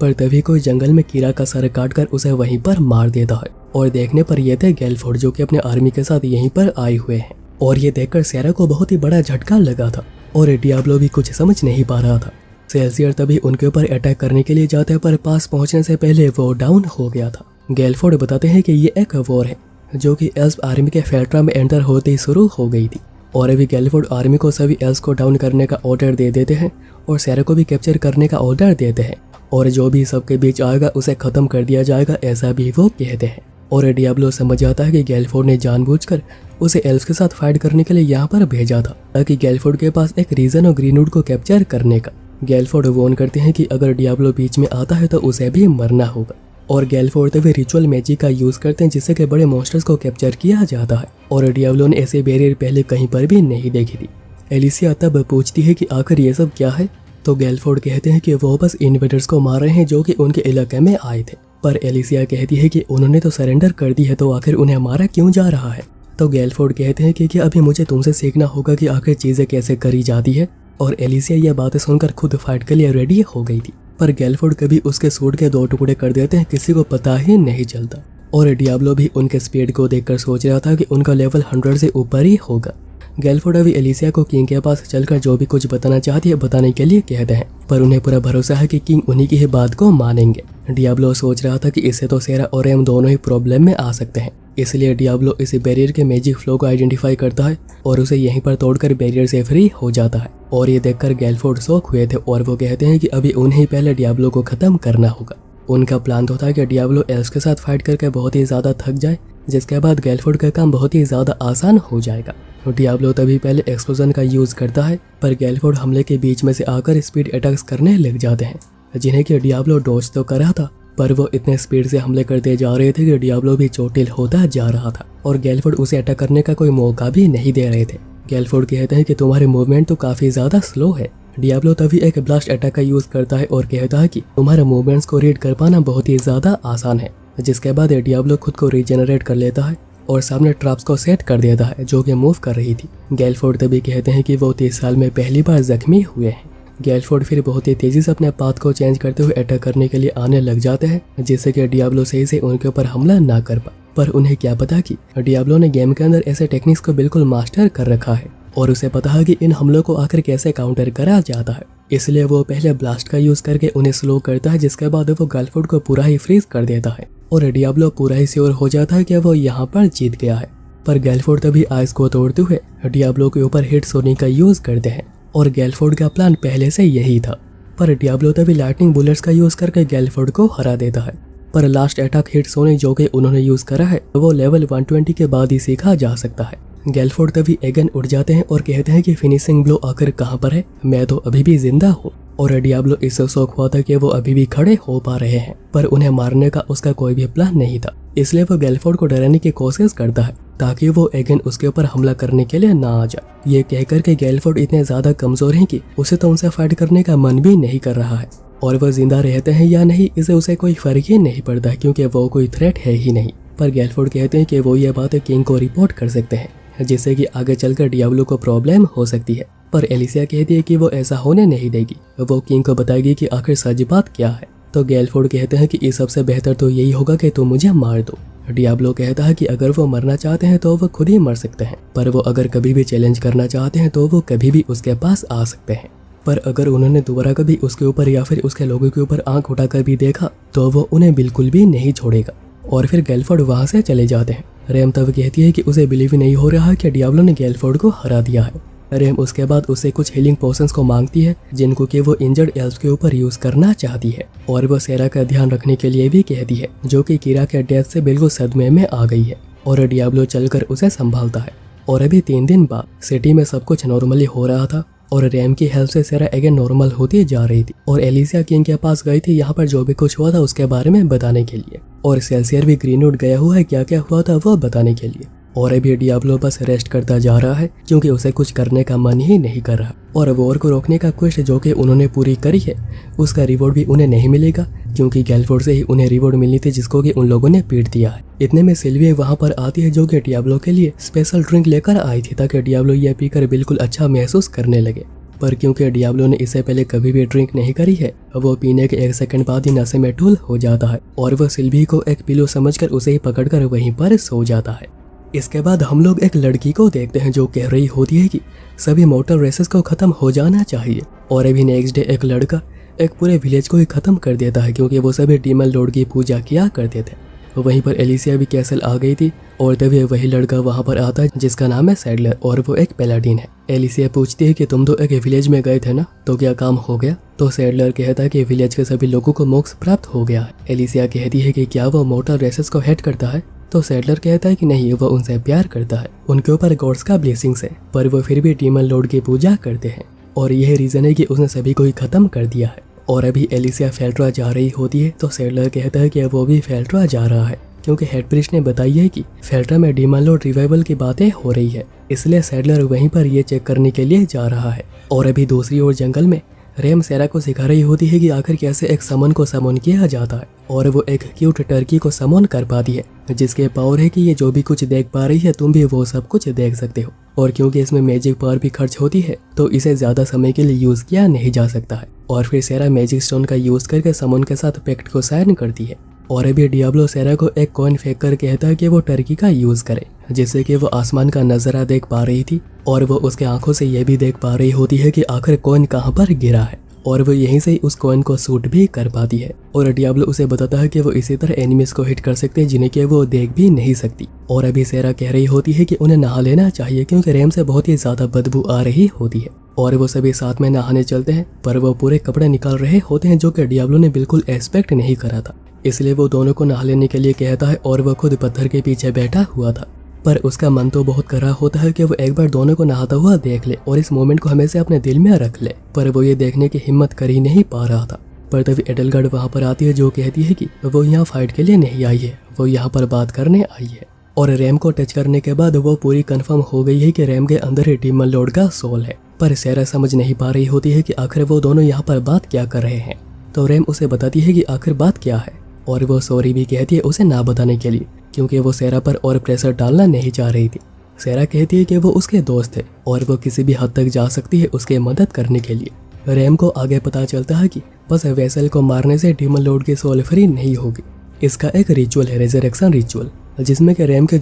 पर तभी कोई जंगल में कीरा का सर काटकर उसे वहीं पर मार देता है और देखने पर ये थे गेलफोर्ड जो कि अपने आर्मी के साथ यहीं पर आए हुए हैं। और ये देखकर सेरा को बहुत ही बड़ा झटका लगा था और डियाब्लो भी कुछ समझ नहीं पा रहा था। सेल्सियर तभी उनके ऊपर अटैक करने के लिए जाते हैं पर पास पहुंचने से पहले वो डाउन हो गया था। गेलफोर्ड बताते हैं कि ये एक वॉर है जो कि एल्फ आर्मी के फेल्ट्रा में एंटर होते ही शुरू हो गई थी और अभी गेलफोर्ड आर्मी को सभी एल्फ को डाउन करने का ऑर्डर दे देते हैं और सेरा को भी कैप्चर करने का ऑर्डर देते हैं और जो भी सबके बीच आएगा उसे खत्म कर दिया जाएगा, ऐसा भी वो कहते हैं। और डियाब्लो समझ जाता है कि गेलफोर्ड ने जानबूझकर उसे एल्फ के साथ फाइट करने के लिए यहाँ पर भेजा था ताकि गेलफोर्ड के पास एक रीजन हो ग्रीनवुड को कैप्चर करने का। गेलफोर्ड वॉर्न करते हैं कि अगर डियाब्लो बीच में आता है तो उसे भी मरना होगा और गेलफोर्ड तभी रिचुअल मैजिक का यूज करते हैं जिससे कि बड़े मॉन्स्टर्स को कैप्चर किया जाता है और डियाब्लो ने ऐसे बैरियर पहले कहीं पर भी नहीं देखी थी। एलिसिया तब पूछती है कि आखिर ये सब क्या है तो गैलफोर्ड कहते हैं कि वो बस इन्वेडर्स को मार रहे हैं जो कि उनके इलाके में आए थे। पर एलिसिया कहती है कि उन्होंने तो सरेंडर कर दी है, तो आखिर उन्हें मारा क्यों जा रहा है। तो गैलफोर्ड कहते हैं कि अभी मुझे तुमसे सीखना होगा कि आखिर चीज़ें कैसे करी जाती है। और एलिसिया यह बातें सुनकर खुद फाइट के लिए रेडी हो गई थी, पर गैलफोर्ड कभी उसके सूट के 2 टुकड़े कर देते हैं, किसी को पता ही नहीं चलता। और डियाब्लो भी उनके स्पीड को देखकर सोच रहा था कि उनका लेवल 100 से ऊपर ही होगा। गैलफोर्ड अभी एलिसिया को किंग के पास चलकर जो भी कुछ बताना चाहती है बताने के लिए कहते हैं, पर उन्हें पूरा भरोसा है कि किंग उन्हीं की ही बात को मानेंगे। डियाब्लो सोच रहा था कि इससे तो सेरा और रैम दोनों ही प्रॉब्लम में आ सकते हैं, इसलिए डियाब्लो इस बैरियर के मैजिक फ्लो को आइडेंटिफाई करता है और उसे यहीं पर तोड़कर बैरियर से फ्री हो जाता है। और ये देखकर गैलफोर्ड शॉक हुए थे और वो कहते हैं कि अभी उन्हें पहले डियाब्लो को खत्म करना होगा। उनका प्लान तो था कि डियाब्लो एल्स के साथ फाइट करके बहुत ही ज्यादा थक जाए, जिसके बाद गैलफोर्ड का काम बहुत ही ज्यादा आसान हो जाएगा। डियाब्लो तभी पहले एक्सप्लोजन का यूज करता है, पर गैलफोर्ड हमले के बीच में से आकर स्पीड अटैक्स करने लग जाते हैं, जिन्हें कि डियाब्लो डॉज तो कर रहा था, पर वो इतने स्पीड से हमले करते जा रहे थे कि डियाब्लो भी चोटिल होता जा रहा था और गैलफोर्ड उसे अटैक करने का कोई मौका भी नहीं दे रहे थे। गैलफोर्ड कहते हैं कि तुम्हारे मूवमेंट तो काफी ज्यादा स्लो है। डियाब्लो तभी एक ब्लास्ट अटैक का यूज करता है और कहता है कि तुम्हारे मूवमेंट्स को रीड कर पाना बहुत ही ज्यादा आसान है। जिसके बाद डियाब्लो खुद को रीजेनरेट कर लेता है और सामने ट्रैप्स को सेट कर देता है जो कि मूव कर रही थी। गैलफोर्ड तभी कहते हैं कि वो 30 साल में पहली बार जख्मी हुए हैं। गैलफोर्ड फिर बहुत ही तेजी से अपने पाथ को चेंज करते हुए अटैक करने के लिए आने लग जाते हैं, जिससे कि डियाब्लो सही से उनके ऊपर हमला ना कर पाए। पर उन्हें क्या पता कि डियाब्लो ने गेम के अंदर ऐसे टेक्निक्स को बिल्कुल मास्टर कर रखा है और उसे पता है कि इन हमलों को आखिर कैसे काउंटर करा जाता है। इसलिए वो पहले ब्लास्ट का यूज करके उन्हें स्लो करता है, जिसके बाद वो गैलफोर्ड को पूरा ही फ्रीज कर देता है और डियाब्लो पूरा ही श्योर हो जाता है कि वो यहाँ पर जीत गया है। पर गैलफोर्ड तभी आइस को तोड़ते हुए डियाब्लो के ऊपर हिट सोनी का यूज करते हैं और गैलफोर्ड का प्लान पहले से यही था। पर डियाब्लो तभी लाइटनिंग बुलेट्स का यूज करके गैलफोर्ड को हरा देता है। पर लास्ट अटैक हिट सोनी जो कि उन्होंने यूज करा है वो लेवल 120 के बाद ही सीखा जा सकता है। गैलफोर्ड तभी अगेन उठ जाते हैं और कहते हैं कि फिनिशिंग ब्लो आखिर कहाँ पर है, मैं तो अभी भी जिंदा हूँ। और डियाब्लो इससे शौक हुआ था कि वो अभी भी खड़े हो पा रहे हैं, पर उन्हें मारने का उसका कोई भी प्लान नहीं था। इसलिए वो गैलफोर्ड को डराने की कोशिश करता है ताकि वो अगेन उसके ऊपर हमला करने के लिए ना आ जाए। ये कहकर के गैलफोर्ड इतने ज्यादा कमजोर हैं कि उसे तो उनसे फाइट करने का मन भी नहीं कर रहा है और वह जिंदा रहते हैं या नहीं इसे उसे कोई फर्क ही नहीं पड़ता क्योंकि वो कोई थ्रेट है ही नहीं। पर गैलफोर्ड कहते हैं कि वो ये बात किंग को रिपोर्ट कर सकते हैं, जिससे कि आगे चलकर डियाब्लो को प्रॉब्लम हो सकती है। पर एलिसिया कहती है कि वो ऐसा होने नहीं देगी, वो किंग को बताएगी कि आखिर सच बात क्या है। तो गैलफोर्ड कहते हैं कि इस सबसे बेहतर तो यही होगा कि तुम मुझे मार दो। डियाब्लो कहता है कि अगर वो मरना चाहते हैं तो वो खुद ही मर सकते हैं, पर वो अगर कभी भी चैलेंज करना चाहते हैं तो वो कभी भी उसके पास आ सकते हैं। पर अगर उन्होंने दोबारा कभी उसके ऊपर या फिर उसके लोगों के ऊपर आंख उठाकर भी देखा तो वो उन्हें बिल्कुल भी नहीं छोड़ेगा। और फिर गैलफोर्ड वहां से चले जाते हैं। रैम तब कहती है कि उसे बिलीव ही नहीं हो रहा है कि डियाब्लो ने गैलफोर्ड को हरा दिया है। रैम उसके बाद उससे कुछ हीलिंग पोशंस को मांगती है जिनको कि वो इंजर्ड एल्फ के ऊपर यूज करना चाहती है और वो सेरा का ध्यान रखने के लिए भी कहती है जो कि कीरा के डेथ से बिल्कुल सदमे में आ गई है और डियाब्लो चलकर उसे संभालता है। और अभी 3 दिन बाद सिटी में सब कुछ नॉर्मली हो रहा था और रैम की हेल्प से सेरा अगेन नॉर्मल होती जा रही थी और एलिसिया किंग के पास गई थी यहाँ पर जो भी कुछ हुआ था उसके बारे में बताने के लिए और सेल्सियर भी ग्रीनवुड गया हुआ है क्या क्या हुआ था वो बताने के लिए। और अभी डियाब्लो बस रेस्ट करता जा रहा है क्योंकि उसे कुछ करने का मन ही नहीं कर रहा और वॉर को रोकने का क्वेस्ट जो कि उन्होंने पूरी करी है उसका रिवॉर्ड भी उन्हें नहीं मिलेगा क्योंकि गैलफोर्ड से ही उन्हें रिवॉर्ड मिलनी थी जिसको कि उन लोगों ने पीट दिया है। इतने में सिल्विया वहां पर आती है जो कि डियाब्लो के लिए स्पेशल ड्रिंक लेकर आई थी ताकि डियाब्लो यह पीकर बिल्कुल अच्छा महसूस करने लगे। पर क्योंकि डियाब्लो ने इससे पहले कभी भी ड्रिंक नहीं करी है वो पीने के 1 सेकंड बाद ही नशे में टूल हो जाता है और वह सिल्वी को एक पिलो समझकर उसे ही पकड़कर वहीं पर सो जाता है। इसके बाद हम लोग एक लड़की को देखते हैं जो कह रही होती है कि सभी मोटर रेसेस को खत्म हो जाना चाहिए और अभी नेक्स्ट डे एक लड़का एक पूरे विलेज को ही खत्म कर देता है क्योंकि वो सभी डीमन लॉर्ड की पूजा किया करते थे। वहीं पर एलिसिया भी कैसल आ गई थी और तभी वही लड़का वहां पर आता है जिसका नाम है सैडलर और वो एक पैलाडिन है। एलिसिया पूछती है कि तुम तो एक विलेज में गए थे ना, तो क्या काम हो गया? तो सैडलर कहता है कि विलेज के सभी लोगों को मोक्ष प्राप्त हो गया है। एलिसिया कहती है कि क्या वो मोटर रेसेस को हेड करता है? तो सैडलर कहता है कि नहीं, वो उनसे प्यार करता है, उनके ऊपर गॉड्स का ब्लेसिंग्स है, पर वो फिर भी डीमन लॉर्ड की पूजा करते हैं और यही रीजन है कि उसने सभी को ही खत्म कर दिया है। और अभी एलिसिया फेल्ट्रा जा रही होती है तो सैडलर कहता है कि वो भी फेल्ट्रा जा रहा है क्योंकि हेड प्रीस्ट ने बताई है कि फेल्ट्रा में डीमन लॉर्ड रिवाइवल की बातें हो रही है, इसलिए सैडलर वहीं पर ये चेक करने के लिए जा रहा है। और अभी दूसरी ओर जंगल में रेम सेरा को सिखा रही होती है कि आखिर कैसे एक समन को समन किया जाता है और वो एक क्यूट टर्की को समन कर पाती है जिसके पावर है कि ये जो भी कुछ देख पा रही है तुम भी वो सब कुछ देख सकते हो। और क्योंकि इसमें मैजिक पावर भी खर्च होती है तो इसे ज्यादा समय के लिए यूज किया नहीं जा सकता है। और फिर सेरा मैजिक स्टोन का यूज करके समन के साथ पैक्ट को साइन करती है। और अभी डियाब्लो सेरा को एक कॉइन फेंक कर कहता है कि वो टर्की का यूज करे जिससे कि वो आसमान का नजारा देख पा रही थी और वो उसके आंखों से ये भी देख पा रही होती है कि आखिर कॉइन कहाँ पर गिरा है और वो यहीं से उस कॉइन को शूट भी कर पाती है। और डियाब्लो उसे बताता है कि वो इसी तरह एनिमीज को हिट कर सकते हैं जिन्हें कि वो देख भी नहीं सकती। और अभी सेरा कह रही होती है कि उन्हें नहा लेना चाहिए क्योंकि रेम से बहुत ही ज्यादा बदबू आ रही होती है। और वो सभी साथ में नहाने चलते हैं पर वो पूरे कपड़े निकाल रहे होते हैं जो कि डियाब्लो ने बिल्कुल एक्सपेक्ट नहीं करा था। इसलिए वो दोनों को नहा लेने के लिए कहता है और वो खुद पत्थर के पीछे बैठा हुआ था। पर उसका मन तो बहुत कर रहा होता है कि वो एक बार दोनों को नहाता हुआ देख ले और इस मोमेंट को हमेशा अपने दिल में रख ले, पर वो ये देखने की हिम्मत कर ही नहीं पा रहा था। पर तभी एडलगार्ड वहाँ पर आती है जो कहती है कि वो यहाँ फाइट के लिए नहीं आई है, वो यहाँ पर बात करने आई है। और रैम को टच करने के बाद वो पूरी कंफर्म हो गई है कि रैम के अंदर ही डीमन लॉर्ड का सोल है। पर सेरा समझ नहीं पा रही होती है कि आखिर वो दोनों यहाँ पर बात क्या कर रहे हैं। तो रैम उसे बताती है कि आखिर बात क्या है और वो सॉरी भी कहती है उसे ना बताने के लिए क्योंकि वो सेरा पर और प्रेशर डालना नहीं चाह रही थी। सेरा कहती है कि वो उसके दोस्त है और वो किसी भी हद तक जा सकती है उसके मदद करने के लिए। रैम को आगे पता चलता है कि बस वेसल को मारने से डीमन लॉर्ड की सोल फ्री नहीं होगी। इसका एक रिचुअल है, रेजरेक्शन रिचुअल, जिसमें कि रैम के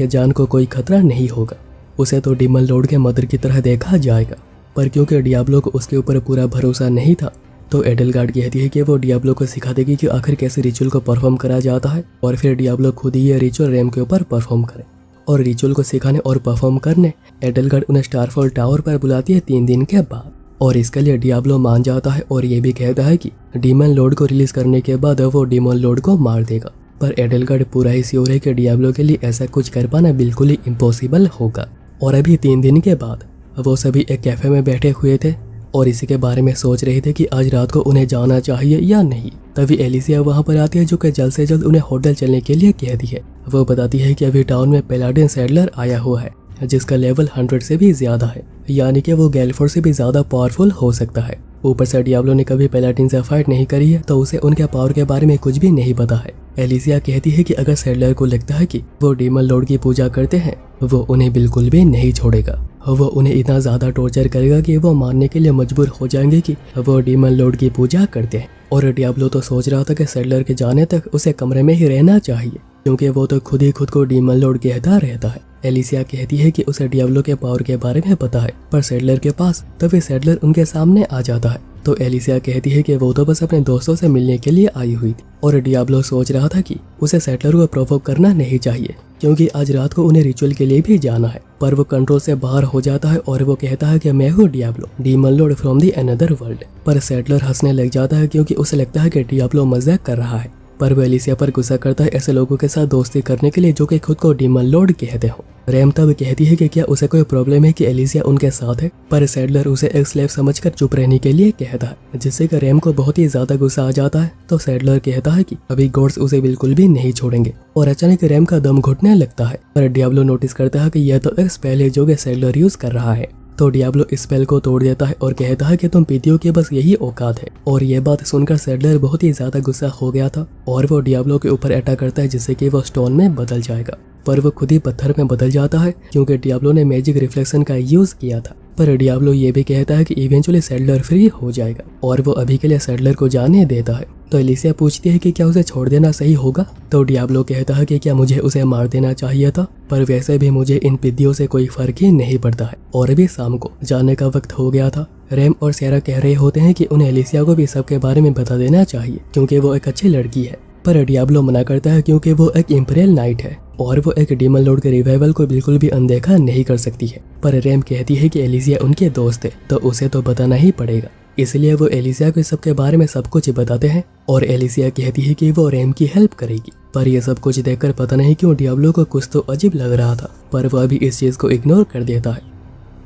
जान को कोई खतरा नहीं होगा। उसे तो डीमन लॉर्ड के मदर की तरह देखा जाएगा। पर क्योंकि डियाब्लो को उसके ऊपर पूरा भरोसा नहीं था तो एडलगार्ड कहती है कि वो डियाब्लो को सिखा देगी कि आखिर कैसे रिचुअल को परफॉर्म करा जाता है और फिर डियाब्लो खुद ही ये रिचुअल रैम के ऊपर परफॉर्म करे। और रिचुअल को सिखाने और परफॉर्म करने एडलगार्ड उन्हें स्टारफॉल टावर पर बुलाती है 3 दिन के बाद। और इसके लिए डियाब्लो मान जाता है और ये भी कहता है कि डीमन लॉर्ड को रिलीज करने के बाद वो डीमन लॉर्ड को मार देगा। पर एडलगार्ड पूरा ही श्योर है कि डियाब्लो के लिए ऐसा कुछ कर पाना बिल्कुल ही इम्पॉसिबल होगा। और अभी 3 दिन के बाद वो सभी एक कैफे में बैठे हुए थे और इसी के बारे में सोच रहे थे कि आज रात को उन्हें जाना चाहिए या नहीं। तभी एलिसिया वहां पर आती है जो कि जल्द से जल्द उन्हें होटल चलने के लिए कहती है। वो बताती है कि अभी टाउन में पैलाडिन सैडलर आया हुआ है जिसका लेवल 100 से भी ज्यादा है, यानी कि वो गैलफोर्ड से भी ज्यादा पावरफुल हो सकता है। ऊपर से डियाब्लो ने कभी पैलाडिन से फाइट नहीं करी है तो उसे उनके पावर के बारे में कुछ भी नहीं पता है। एलिसिया कहती है कि अगर सैडलर को लगता है कि वो डीमन लॉर्ड की पूजा करते हैं वो उन्हें बिल्कुल भी नहीं छोड़ेगा। वो उन्हें इतना ज्यादा टॉर्चर करेगा कि वो मानने के लिए मजबूर हो जाएंगे कि वो डीमन लॉर्ड की पूजा करते हैं। और डियाब्लो तो सोच रहा था कि सैडलर के जाने तक उसे कमरे में ही रहना चाहिए क्योंकि वो तो खुद ही खुद को डीमन लॉर्ड कहता रहता है। एलिसिया कहती है कि उसे डियाब्लो के पावर के बारे में पता है पर सैडलर के पास, तभी सैडलर उनके सामने आ जाता है। तो एलिसिया कहती है कि वो तो बस अपने दोस्तों से मिलने के लिए आई हुई थी। और डियाब्लो सोच रहा था कि उसे सैडलर को प्रोवोक करना नहीं चाहिए क्योंकि आज रात को उन्हें रिचुअल के लिए भी जाना है। पर वो कंट्रोल से बाहर हो जाता है और वो कहता है कि मैं हूँ Diablo, demon Lord from the another world. पर सैडलर हंसने लग जाता है क्योंकि उसे लगता है कि डियाब्लो मजाक कर रहा है। पर वो एलिसिया पर गुस्सा करता है ऐसे लोगों के साथ दोस्ती करने के लिए जो कि खुद को डीमन लॉर्ड कहते हो। रैम तब कहती है कि क्या उसे कोई प्रॉब्लम है कि एलिसिया उनके साथ है, पर सैडलर उसे एक स्लेव समझकर चुप रहने के लिए कहता है जिससे कि रैम को बहुत ही ज्यादा गुस्सा आ जाता है। तो सैडलर कहता है कि अभी गॉड्स उसे बिल्कुल भी नहीं छोड़ेंगे और अचानक रैम का दम घुटने लगता है। पर डियाब्लो नोटिस करता है कि यह तो एक स्पेल है जो कि सैडलर यूज कर रहा है। तो डियाब्लो इस स्पेल को तोड़ देता है और कहता है कि तुम पीतियों की बस यही औकात है। और ये बात सुनकर सैडलर बहुत ही ज्यादा गुस्सा हो गया था और वो डियाब्लो के ऊपर अटैक करता है जिससे कि वो स्टोन में बदल जाएगा। पर वो खुद ही पत्थर में बदल जाता है क्योंकि डियाब्लो ने मैजिक रिफ्लेक्शन का यूज किया था। पर डियाब्लो ये भी कहता है कि इवेंचुअली सैडलर फ्री हो जाएगा और वो अभी के लिए सैडलर को जाने देता है। तो एलिसिया पूछती है कि क्या उसे छोड़ देना सही होगा। तो डियाब्लो कहता है कि क्या मुझे उसे मार देना चाहिए था, पर वैसे भी मुझे इन पिद्दियों से कोई फर्क ही नहीं पड़ता है। और अभी शाम को जाने का वक्त हो गया था। रैम और सेरा कह रहे होते हैं कि उन्हें एलिसिया को भी सबके बारे में बता देना चाहिए क्योंकि वो एक अच्छी लड़की है। पर डियाब्लो मना करता है क्योंकि वो एक इंपीरियल नाइट है और वो एक डीमन लॉर्ड के रिवाइवल को बिल्कुल भी अनदेखा नहीं कर सकती है। पर रैम कहती है कि एलिसिया उनके दोस्त है तो उसे तो बताना ही पड़ेगा, इसलिए वो एलिसिया को सबके बारे में सब कुछ बताते हैं। और एलिसिया कहती है कि वो रैम की हेल्प करेगी। पर ये सब कुछ देखकर पता नहीं क्यों डियाब्लो को कुछ तो अजीब लग रहा था, पर वो अभी इस चीज को इग्नोर कर देता है।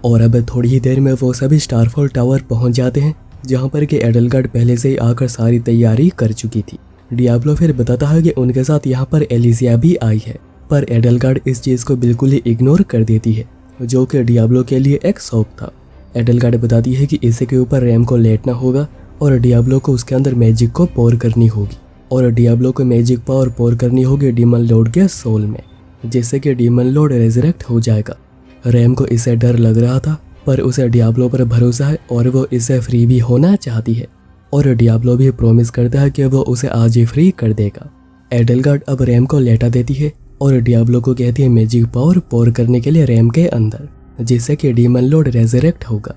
और अब थोड़ी ही देर में वो सभी स्टारफॉल टावर पहुंच जाते हैं जहाँ पर कि एडलगार्ड पहले से ही आकर सारी तैयारी कर चुकी थी। डियाब्लो फिर बताता है कि उनके साथ यहाँ पर एलिसिया भी आई है, पर एडलगार्ड इस चीज को बिल्कुल ही इग्नोर कर देती है जो कि डियाब्लो के लिए एक शौक था। एडलगार्ड बताती है कि इसी के ऊपर रैम को लेटना होगा और डियाब्लो को उसके अंदर मैजिक को पोर करनी होगी और डियाब्लो को मैजिक पावर पोर करनी होगी डीमन लॉर्ड के सोल में, जिससे कि डीमन लॉर्ड रेजरेक्ट हो जाएगा। रैम को इससे डर लग रहा था पर उसे डियाब्लो पर भरोसा है और वो इससे फ्री भी होना चाहती है और डियाब्लो भी प्रॉमिस करता है कि वो उसे आज ही फ्री कर देगा। एडलगार्ड अब रैम को लेटा देती है और डियाब्लो को कहती है मैजिक पावर पोर करने के लिए रैम के अंदर, जिससे कि डीमन लॉर्ड रेजरेक्ट होगा।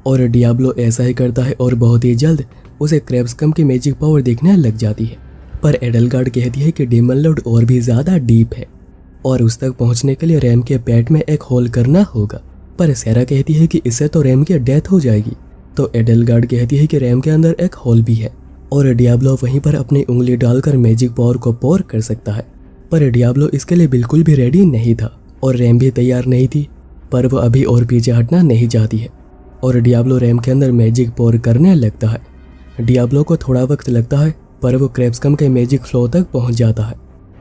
और डियाब्लो ऐसा ही करता है और बहुत ही जल्द उसे क्रैप्सकम की मैजिक पावर दिखने लग जाती है। पर एडलगार्ड कहती है कि डीमन लॉर्ड और भी ज़्यादा डीप है और उस तक पहुंचने के लिए रैम के पेट में एक होल करना होगा। पर सैरा कहती है कि इससे तो रैम की डेथ हो जाएगी। तो एडलगार्ड कहती है कि रैम के अंदर एक होल भी है और डियाब्लो वहीं पर अपनी उंगली डालकर मैजिक पावर को पोर कर सकता है। पर डियाब्लो इसके लिए बिल्कुल भी रेडी नहीं था और रैम भी तैयार नहीं थी, पर वो अभी और पीछे हटना नहीं चाहती है और डियाब्लो रैम के अंदर मैजिक पोर करने लगता है। डियाब्लो को थोड़ा वक्त लगता है पर वो क्रैप्सकम के मैजिक फ्लो तक पहुंच जाता है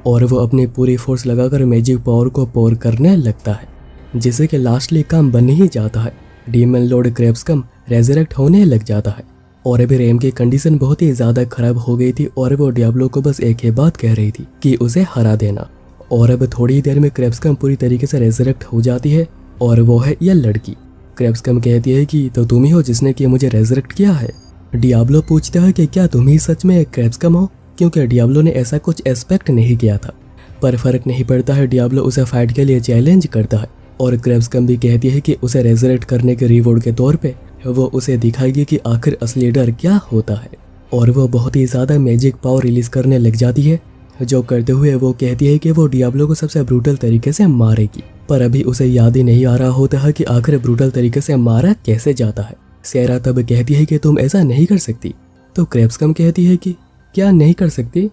और वो अपनी पूरी फोर्स लगाकर मैजिक पावर को पोर करने लगता है, जिससे कि लास्टली काम बन ही जाता है। डीमन लॉर्ड क्रैप्सकम रेजरेक्ट होने लग जाता है और अभी रैम की कंडीशन बहुत ही ज़्यादा खराब हो गई थी और वो डियाब्लो को बस एक ही बात कह रही थी कि उसे हरा देना। और अब थोड़ी ही देर में क्रैप्सकम पूरी तरीके से रेजरेक्ट हो जाती है और वो है यह लड़की। क्रैप्सकम कहती है कि तो तुम ही हो जिसने कि मुझे रेजरेक्ट किया है। डियाब्लो पूछता है कि क्या तुम ही सच में क्रैप्सकम हो, क्योंकि डियाब्लो ने ऐसा कुछ एक्सपेक्ट नहीं किया था। पर फर्क नहीं पड़ता है, डियाब्लो उसे फाइट के लिए चैलेंज करता है और क्रैप्सकम भी कहती है कि उसे रेजरेक्ट करने के रिवॉर्ड के तौर पे वो उसे दिखाएगी कि आखिर असली डर क्या होता है। और वो बहुत ही ज़्यादा मैजिक पावर रिलीज करने लग जाती है, जो करते हुए वो कहती है कि वो डियाब्लो को सबसे ब्रूटल तरीके से मारेगी। पर अभी उसे याद ही नहीं आ रहा होता है कि आखिर ब्रूटल तरीके से मारा कैसे जाता है। सैरा तब कहती है कि तुम ऐसा नहीं कर सकती। तो क्रैप्सकम कहती है कि क्या नहीं कर सकती।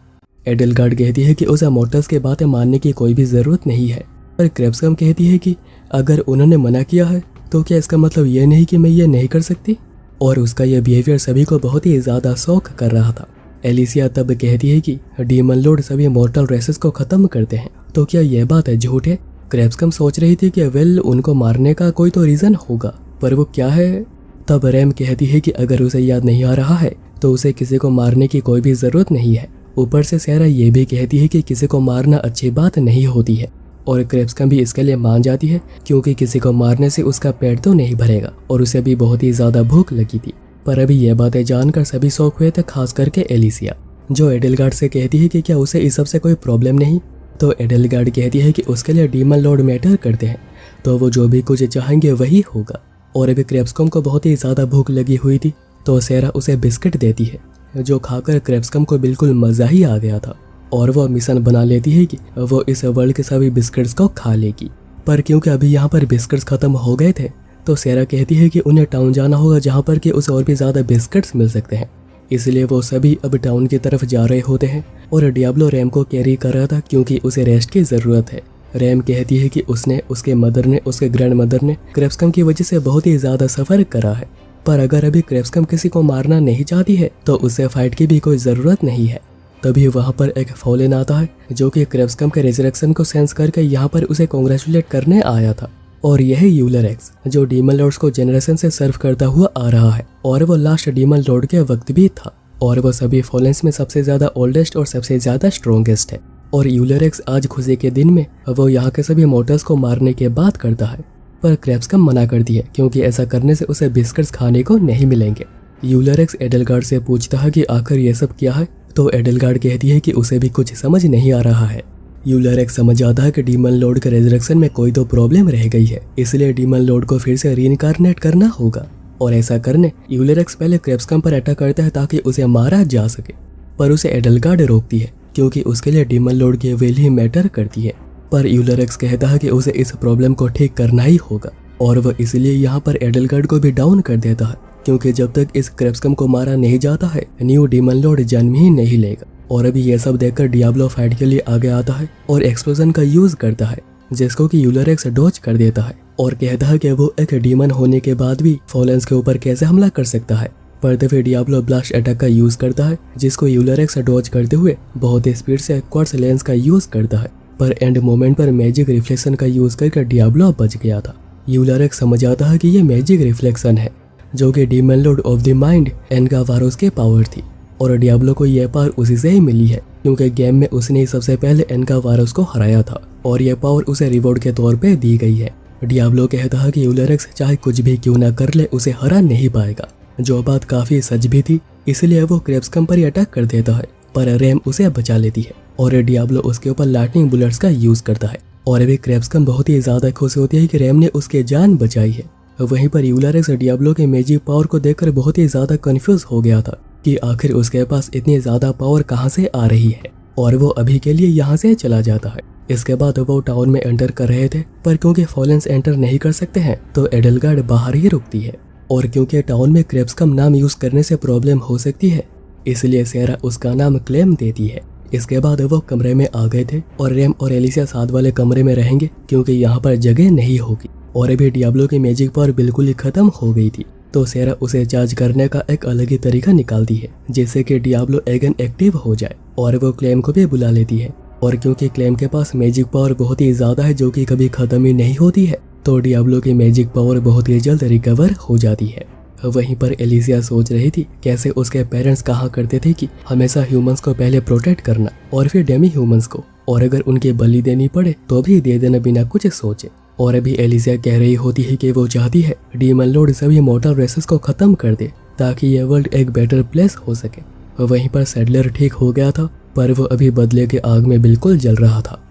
एडलगार्ड कहती है कि उसे मॉर्टल्स की बातें मानने की कोई भी ज़रूरत नहीं है। पर क्रैप्सकम कहती है कि अगर उन्होंने मना किया है तो क्या इसका मतलब ये नहीं कि मैं ये नहीं कर सकती। और उसका यह बिहेवियर सभी को बहुत ही ज़्यादा शौक कर रहा था। एलिसिया तब कहती है कि डीमन लॉर्ड सभी मॉर्टल रेसेस को ख़त्म करते हैं, तो क्या यह बात झूठ है। क्रैप्सकम सोच रही थी कि वेल उनको मारने का कोई तो रीज़न होगा, पर वो क्या है। तब रैम कहती है कि अगर उसे याद नहीं आ रहा है तो उसे किसी को मारने की कोई भी ज़रूरत नहीं है। ऊपर से सैरा ये भी कहती है कि किसी को मारना अच्छी बात नहीं होती है और क्रैप्सकम भी इसके लिए मान जाती है, क्योंकि किसी को मारने से उसका पेट तो नहीं भरेगा और उसे भी बहुत ही ज़्यादा भूख लगी थी। पर अभी यह बातें जानकर सभी शौक हुए थे, खास करके एलिसिया, जो एडलगार्ड से कहती है कि क्या उसे इस सब से कोई प्रॉब्लम नहीं। तो एडलगार्ड कहती है कि उसके लिए डीमन लॉर्ड मैटर करते हैं, तो वो जो भी कुछ चाहेंगे वही होगा। और अभी क्रैप्सकम को बहुत ही ज़्यादा भूख लगी हुई थी, तो सैरा उसे बिस्किट देती है, जो खाकर क्रैप्सकम को बिल्कुल मज़ा ही आ गया था और वो मिशन बना लेती है कि वो इस वर्ल्ड के सभी बिस्किट्स को खा लेगी। पर क्योंकि अभी यहाँ पर बिस्किट्स ख़त्म हो गए थे, तो सैरा कहती है कि उन्हें टाउन जाना होगा जहाँ पर कि उसे और भी ज़्यादा बिस्किट्स मिल सकते हैं। इसलिए वो सभी अब टाउन की तरफ जा रहे होते हैं और डियाब्लो रैम को कैरी कर रहा था, क्योंकि उसे रेस्ट की ज़रूरत है। रैम कहती है कि उसने, उसके मदर ने, उसके ग्रैंड मदर ने क्रैप्सकम की वजह से बहुत ही ज़्यादा सफ़र करा है। पर अगर अभी क्रैप्सकम किसी को मारना नहीं चाहती है तो उससे फाइट की भी कोई ज़रूरत नहीं है। तभी वहाँ पर एक फॉलन आता है, जो कि क्रैप्सकम के रिजरेक्शन को सेंस करके यहाँ पर उसे कॉन्ग्रेचुलेट करने आया था। और यह है यूलर एक्स, जो डीमन लॉर्ड्स को जनरेशन से सर्व करता हुआ आ रहा है और वो लास्ट डीमन लॉर्ड के वक्त भी था और वो सभी फॉलेंस में सबसे ज़्यादा ओल्डेस्ट और सबसे ज़्यादा स्ट्रॉन्गेस्ट है। और यूलर एक्स आज खुशी के दिन में वो यहाँ के सभी मॉर्टल्स को मारने की बात करता है, पर क्रैप्सकम मना करती है, क्योंकि ऐसा करने से उसे बिस्किट्स खाने को नहीं मिलेंगे। यूलर एक्स एडलगार्ड से पूछता है कि आखिर ये सब क्या है, तो एडलगार्ड कहती है कि उसे भी कुछ समझ नहीं आ रहा है। यूलर एक्स समझ आता है कि डीमन लॉर्ड के रेजरेक्शन में कोई तो प्रॉब्लम रह गई है, इसलिए डीमन लॉर्ड को फिर से रीइंकार्नेट करना होगा। और ऐसा करने यूलर एक्स पहले क्रैप्सकम पर अटैक करता है ताकि उसे मारा जा सके, पर उसे एडलगार्ड रोकती है, क्योंकि उसके लिए डीमन लॉर्ड की विल ही मैटर करती है। पर यूलर एक्स कहता है कि उसे इस प्रॉब्लम को ठीक करना ही होगा और वह इसलिए यहाँ पर एडलगार्ड को भी डाउन कर देता है, क्योंकि जब तक इस क्रैप्सकम को मारा नहीं जाता है न्यू डीमन लॉर्ड जन्म ही नहीं लेगा। और अभी यह सब देखकर डियाब्लो फाइट के लिए आगे आता है और एक्सप्लोजन का यूज करता है, जिसको कि यूलर एक्स डॉज कर देता है और कहता है कि वो एक डीमन होने के बाद भी फॉलेंस के ऊपर कैसे हमला कर सकता है। पर तभी डियाब्लो ब्लास्ट अटैक का यूज करता है, जिसको यूलर एक्स डॉज करते हुए बहुत ही स्पीड से क्वार्ट्ज लेंस का यूज करता है। पर एंड मोमेंट पर मैजिक रिफ्लेक्शन का यूज करके डियाब्लो बच गया था यूलारेक्स समझ आता है कि ये मैजिक रिफ्लेक्शन है जो कि demon lord of the mind एनगावारोस के पावर थी और डियाब्लो को यह पावर उसी से ही मिली है क्योंकि गेम में उसने ही सबसे पहले एनगावारोस को हराया था और यह पावर उसे रिवॉर्ड के तौर पे दी गई है। डियाब्लो कहता है कि यूलारेक्स चाहे कुछ भी क्यों ना कर ले उसे हरा नहीं पाएगा, जो बात काफी सच भी थी। इसलिए वो क्रेप्सकम पर अटैक कर देता है पर रैम उसे बचा लेती है और डियाब्लो उसके ऊपर लाइटनिंग बुलेट्स का यूज करता है और अभी क्रेप्सकम बहुत ही ज्यादा खुश होती है कि रैम ने उसके जान बचाई है। वहीं पर यूलारेक्स डियाब्लो के मैजिक पावर को देखकर बहुत ही ज्यादा कंफ्यूज हो गया था कि आखिर उसके पास इतनी ज्यादा पावर कहां से आ रही है और वो अभी के लिए यहाँ से चला जाता है। इसके बाद वो टाउन में एंटर कर रहे थे पर क्योंकि फॉलेंस एंटर नहीं कर सकते हैं तो एडलगार्ड बाहर ही रुकती है और क्योंकि टाउन में क्रेप्सकम नाम यूज करने से प्रॉब्लम हो सकती है इसलिए सेरा उसका नाम क्लेम देती है। इसके बाद वो कमरे में आ गए थे और रैम और एलिसिया साथ वाले कमरे में रहेंगे क्योंकि यहाँ पर जगह नहीं होगी और अभी डियाब्लो की मैजिक पावर बिल्कुल ही खत्म हो गई थी तो सेरा उसे चार्ज करने का एक अलग ही तरीका निकालती है जिससे कि डियाब्लो अगेन एक्टिव हो जाए और वो क्लेम को भी बुला लेती है और क्योंकि क्लेम के पास मैजिक पावर बहुत ही ज्यादा है जो कि कभी खत्म ही नहीं होती है तो डियाब्लो की मैजिक पावर बहुत ही जल्द रिकवर हो जाती है। वहीं पर एलिसिया सोच रही थी कैसे उसके पेरेंट्स कहा करते थे कि हमेशा ह्यूमंस को पहले प्रोटेक्ट करना और फिर डेमी ह्यूमंस को और अगर उनकी बलि देनी पड़े तो भी दे देना बिना कुछ सोचे। और अभी एलिसिया कह रही होती है कि वो चाहती है डीमन लॉर्ड सभी मॉर्टल रेसेस को खत्म कर दे ताकि ये वर्ल्ड एक बेटर प्लेस हो सके। वहीं पर सैडलर ठीक हो गया था पर वो अभी बदले के आग में बिल्कुल जल रहा था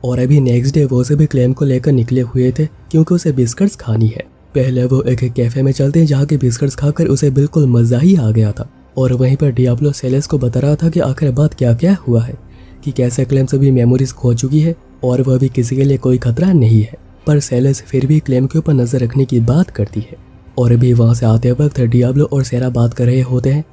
और अभी नेक्स्ट डे वो सभी क्लेम को लेकर निकले हुए थे क्योंकि उसे बिस्किट्स खानी है। पहले वो एक कैफे में चलते हैं जहाँ के बिस्किट्स खाकर उसे बिल्कुल मजा ही आ गया था और वहीं पर डियाब्लो सेलेस को बता रहा था कि आखिर बात क्या क्या हुआ है कि कैसे क्लेम सभी मेमोरीज खो चुकी है और वह भी किसी के लिए कोई खतरा नहीं है। पर सेलेस फिर भी क्लेम के ऊपर नजर रखने की बात करती है और अभी वहाँ से आते वक्त डियाब्लो और सेरा बात कर रहे होते हैं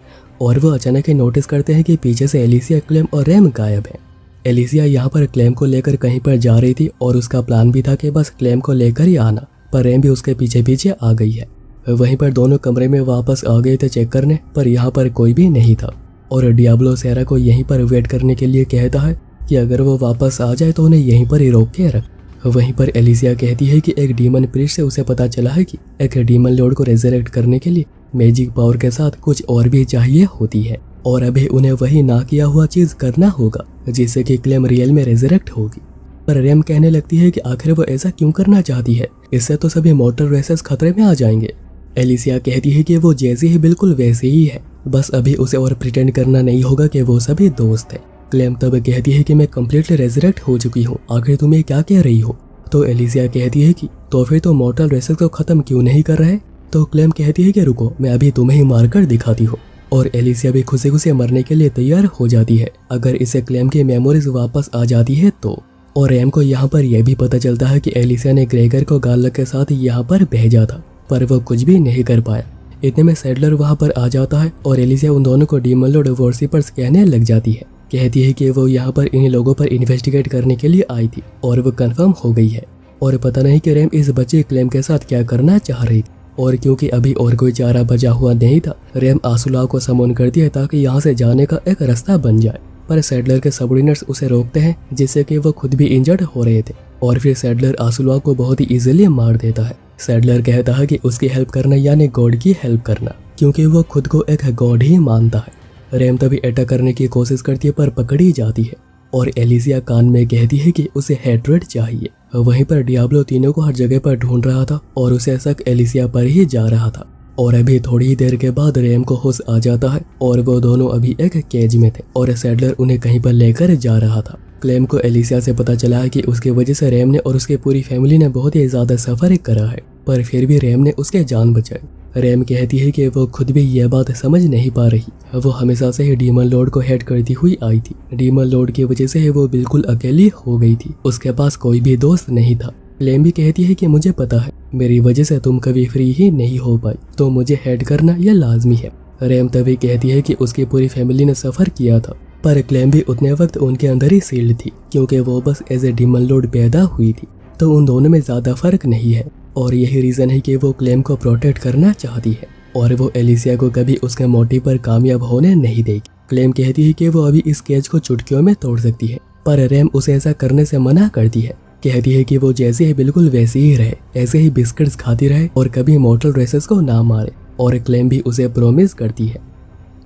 और वो अचानक ही नोटिस करते हैं कि पीछे से एलिसिया, क्लेम और रैम गायब है। एलिसिया यहाँ पर क्लेम को लेकर कहीं पर जा रही थी और उसका प्लान भी था कि बस क्लेम को लेकर ही आना, पर रैम भी उसके पीछे पीछे आ गई है। वहीं पर दोनों कमरे में वापस आ गए थे चेक करने पर यहाँ पर कोई भी नहीं था और डियाब्लो सेरा को यहीं पर वेट करने के लिए कहता है कि अगर वो वापस आ जाए तो उन्हें यहीं पर ही रोक के रख। वहीं पर एलिसिया कहती है कि एक डीमन प्रीस्ट से उसे पता चला है कि एक डीमन लॉर्ड को रेजरेक्ट करने के लिए मैजिक पावर के साथ कुछ और भी चाहिए होती है और अभी उन्हें वही ना किया हुआ चीज करना होगा जिससे कि क्लेम रियल में रेजरेक्ट होगी। पर रैम कहने लगती है कि आखिर वो ऐसा क्यों करना चाहती है, इससे तो सभी मॉर्टल रेसेस खतरे में आ जाएंगे। एलिसिया कहती है कि वो जैसी ही बिल्कुल वैसे ही है, बस अभी उसे और प्रिटेंड करना नहीं होगा कि वो सभी दोस्त है। क्लेम तब कहती है कि मैं कम्प्लीटली रेजरेक्ट हो चुकी हूँ, आखिर तुम ये क्या कह रही हो। तो एलिसिया कहती है कि तो फिर तो मॉर्टल रेसेस को खत्म क्यों नहीं कर रहे। तो क्लेम कहती है कि रुको, मैं अभी तुम्हें ही मारकर दिखाती हूँ और एलिसिया भी खुशी खुशी मरने के लिए तैयार हो जाती है अगर इसे क्लेम की मेमोरीज वापस आ जाती है तो। और रैम को यहाँ पर यह भी पता चलता है कि एलिसिया ने ग्रेगर को गार्लक के साथ यहाँ पर भेजा था पर वो कुछ भी नहीं कर पाया। इतने में सैडलर वहाँ पर आ जाता है और एलिसिया उन दोनों को डीमन लॉर्ड वॉरशिपर्स कहने लग जाती है। कहती है कि वो यहाँ पर इन्हीं लोगों पर इन्वेस्टिगेट करने के लिए आई थी और वो कंफर्म हो गई है और पता नहीं कि रैम इस बच्चे क्लेम के साथ क्या करना चाह रही थी। और क्योंकि अभी और कोई चारा बचा हुआ नहीं था, रैम आसुलाव को समन करती है ताकि यहाँ से जाने का एक रास्ता बन जाए। पर सैडलर के सबऑर्डिनेट्स उसे रोकते हैं जिससे कि वो खुद भी इंजर्ड हो रहे थे और फिर सैडलर आसुलाव को बहुत ही इजीली मार देता है। सैडलर कहता है कि उसकी हेल्प करना यानी गॉड की हेल्प करना, क्योंकि वो खुद को एक गॉड ही मानता है। रैम तभी अटैक करने की कोशिश करती है पर पकड़ी जाती है और एलिसिया कान में कहती है कि उसे हेट्रेड चाहिए। वहीं पर डियाब्लो तीनों को हर जगह पर ढूंढ रहा था और उसे शक एलिसिया पर ही जा रहा था। और अभी थोड़ी ही देर के बाद रैम को होश आ जाता है और वो दोनों अभी एक केज में थे और सैडलर उन्हें कहीं पर लेकर जा रहा था। क्लेम को एलिसिया से पता चला है कि उसकी वजह से रैम ने और उसकी पूरी फैमिली ने बहुत ही ज्यादा सफर करा है, पर फिर भी रैम ने उसके जान बचाई। रैम कहती है कि वो खुद भी यह बात समझ नहीं पा रही, वो हमेशा से ही डीमन लॉर्ड को हेड करती हुई आई थी। डीमन लॉर्ड की वजह से ही वो बिल्कुल अकेली हो गई थी, उसके पास कोई भी दोस्त नहीं था। क्लेम भी कहती है कि मुझे पता है मेरी वजह से तुम कभी फ्री ही नहीं हो पाई, तो मुझे हेड करना यह लाजमी है। रैम तभी कहती है कि उसकी पूरी फैमिली ने सफर किया था, पर क्लेम भी उतने वक्त उनके अंदर ही सील्ड थी क्योंकि वो बस एज ए डीमन लॉर्ड पैदा हुई थी, तो उन दोनों में ज्यादा फर्क नहीं है। और यही रीजन है कि वो क्लेम को प्रोटेक्ट करना चाहती है और वो एलिसिया को कभी उसके मोटिव पर कामयाब होने नहीं देगी। क्लेम कहती है कि वो अभी इस केज को चुटकियों में तोड़ सकती है, पर रैम उसे ऐसा करने से मना करती है कहती है कि वो जैसे ही बिल्कुल वैसे ही रहे, ऐसे ही बिस्किट्स खाती रहे और कभी मॉर्टल रेसेस को ना मारे, और क्लेम भी उसे प्रॉमिस करती है।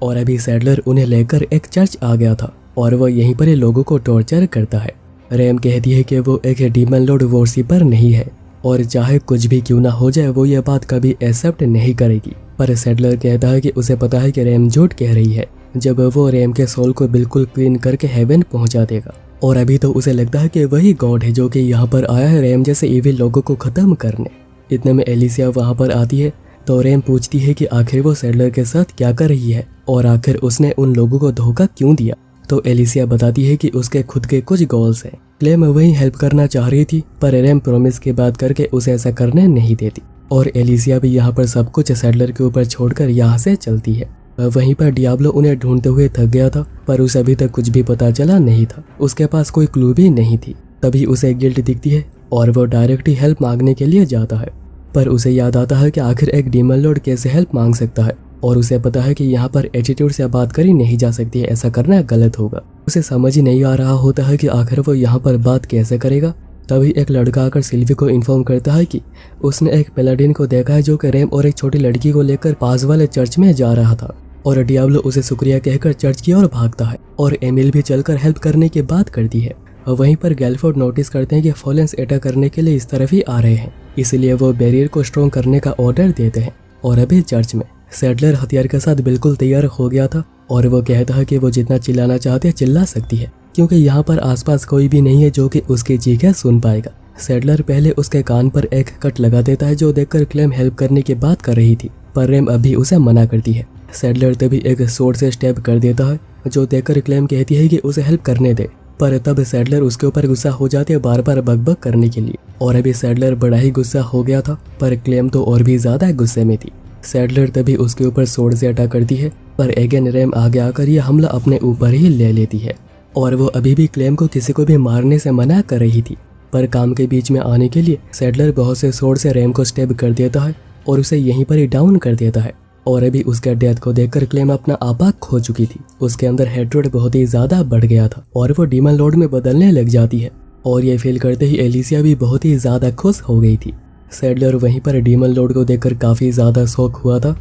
और अभी सैडलर उन्हें लेकर एक चर्च आ गया था और वो यहीं पर ही लोगों को टॉर्चर करता है। रैम कहती है कि वो एक डीमन लॉर्ड वॉरशिपर नहीं है और चाहे कुछ भी क्यों ना हो जाए वो ये बात कभी एक्सेप्ट नहीं करेगी। पर सैडलर कहता है कि उसे पता है कि रैम झूठ कह रही है, जब वो रैम के सोल को बिल्कुल क्लीन करके हेवन पहुंचा देगा। और अभी तो उसे लगता है कि वही गॉड है जो कि यहाँ पर आया है रैम जैसे इविल लोगों को खत्म करने। इतने में एलिसिया वहाँ पर आती है तो रैम पूछती है कि आखिर वो सैडलर के साथ क्या कर रही है और आखिर उसने उन लोगों को धोखा क्यों दिया। तो एलिसिया बताती है कि उसके खुद के कुछ गोल्स हैं। क्लेम वही हेल्प करना चाह रही थी पर रैम प्रॉमिस की बात करके उसे ऐसा करने नहीं देती और एलिसिया भी यहाँ पर सब कुछ सैडलर के ऊपर छोड़कर यहाँ से चलती है। वहीं पर डियाब्लो उन्हें ढूंढते हुए थक गया था पर उसे अभी तक कुछ भी पता चला नहीं था, उसके पास कोई क्लू भी नहीं थी। तभी उसे गिल्ट दिखती है और वो डायरेक्ट ही हेल्प मांगने के लिए जाता है, पर उसे याद आता है कि आखिर एक डीमन लॉर्ड कैसे हेल्प मांग सकता है और उसे पता है कि यहाँ पर एटीट्यूड से बात करी नहीं जा सकती है, ऐसा करना गलत होगा। उसे समझ ही नहीं आ रहा होता है कि आखिर वो यहाँ पर बात कैसे करेगा। तभी एक लड़का आकर सिल्वी को इन्फॉर्म करता है कि उसने एक पेलाडिन को देखा है जो कि रैम और एक छोटी लड़की को लेकर पास वाले चर्च में जा रहा था और डियाब्लो उसे शुक्रिया कहकर चर्च की ओर भागता है और एमिल भी चलकर हेल्प करने की बात करती है। वहीं पर गैलफोर्ड नोटिस करते हैं कि फॉलेंस अटैक करने के लिए इस तरफ ही आ रहे हैं, इसलिए वो बैरियर को स्ट्रॉन्ग करने का ऑर्डर देते हैं। और अभी चर्च में सैडलर हथियार के साथ बिल्कुल तैयार हो गया था और वो कहता है कि वो जितना चिल्लाना चाहते हैं चिल्ला सकती है क्योंकि यहाँ पर आसपास कोई भी नहीं है जो कि उसकी चीखें सुन पाएगा। सैडलर पहले उसके कान पर एक कट लगा देता है जो देखकर क्लेम हेल्प करने की बात कर रही थी, पर रैम अभी उसे मना करती है। सैडलर तभी एक सोर्ड से स्टैब कर देता है जो देखकर क्लेम कहती है कि उसे हेल्प करने दे, पर तब सैडलर उसके ऊपर गुस्सा हो जाती है बार बार बकबक करने के लिए। और अभी सैडलर बड़ा ही गुस्सा हो गया था पर क्लेम तो और भी ज्यादा गुस्से में थी। सैडलर तभी उसके ऊपर सोर्ड से अटैक करती है पर अगेन रैम आगे आकर यह हमला अपने ऊपर ही ले लेती है और वो अभी भी क्लेम को किसी को भी मारने से मना कर रही थी। पर काम के बीच में आने के लिए सैडलर बहुत से सोर्ड से रैम को स्टेप कर देता है और उसे यहीं पर ही डाउन कर देता है। और अभी उसके डेथ को देखकर क्लेम अपना आपा खो चुकी थी, उसके अंदर हेट्रेड बहुत ही ज्यादा बढ़ गया था और वो डीमन लॉर्ड में बदलने लग जाती है। और ये फील करते ही एलिसिया भी बहुत ही ज्यादा खुश हो गई थी। सैडलर वहीं पर डीमन लॉर्ड को देखकर काफी ज्यादा शौक हुआ था,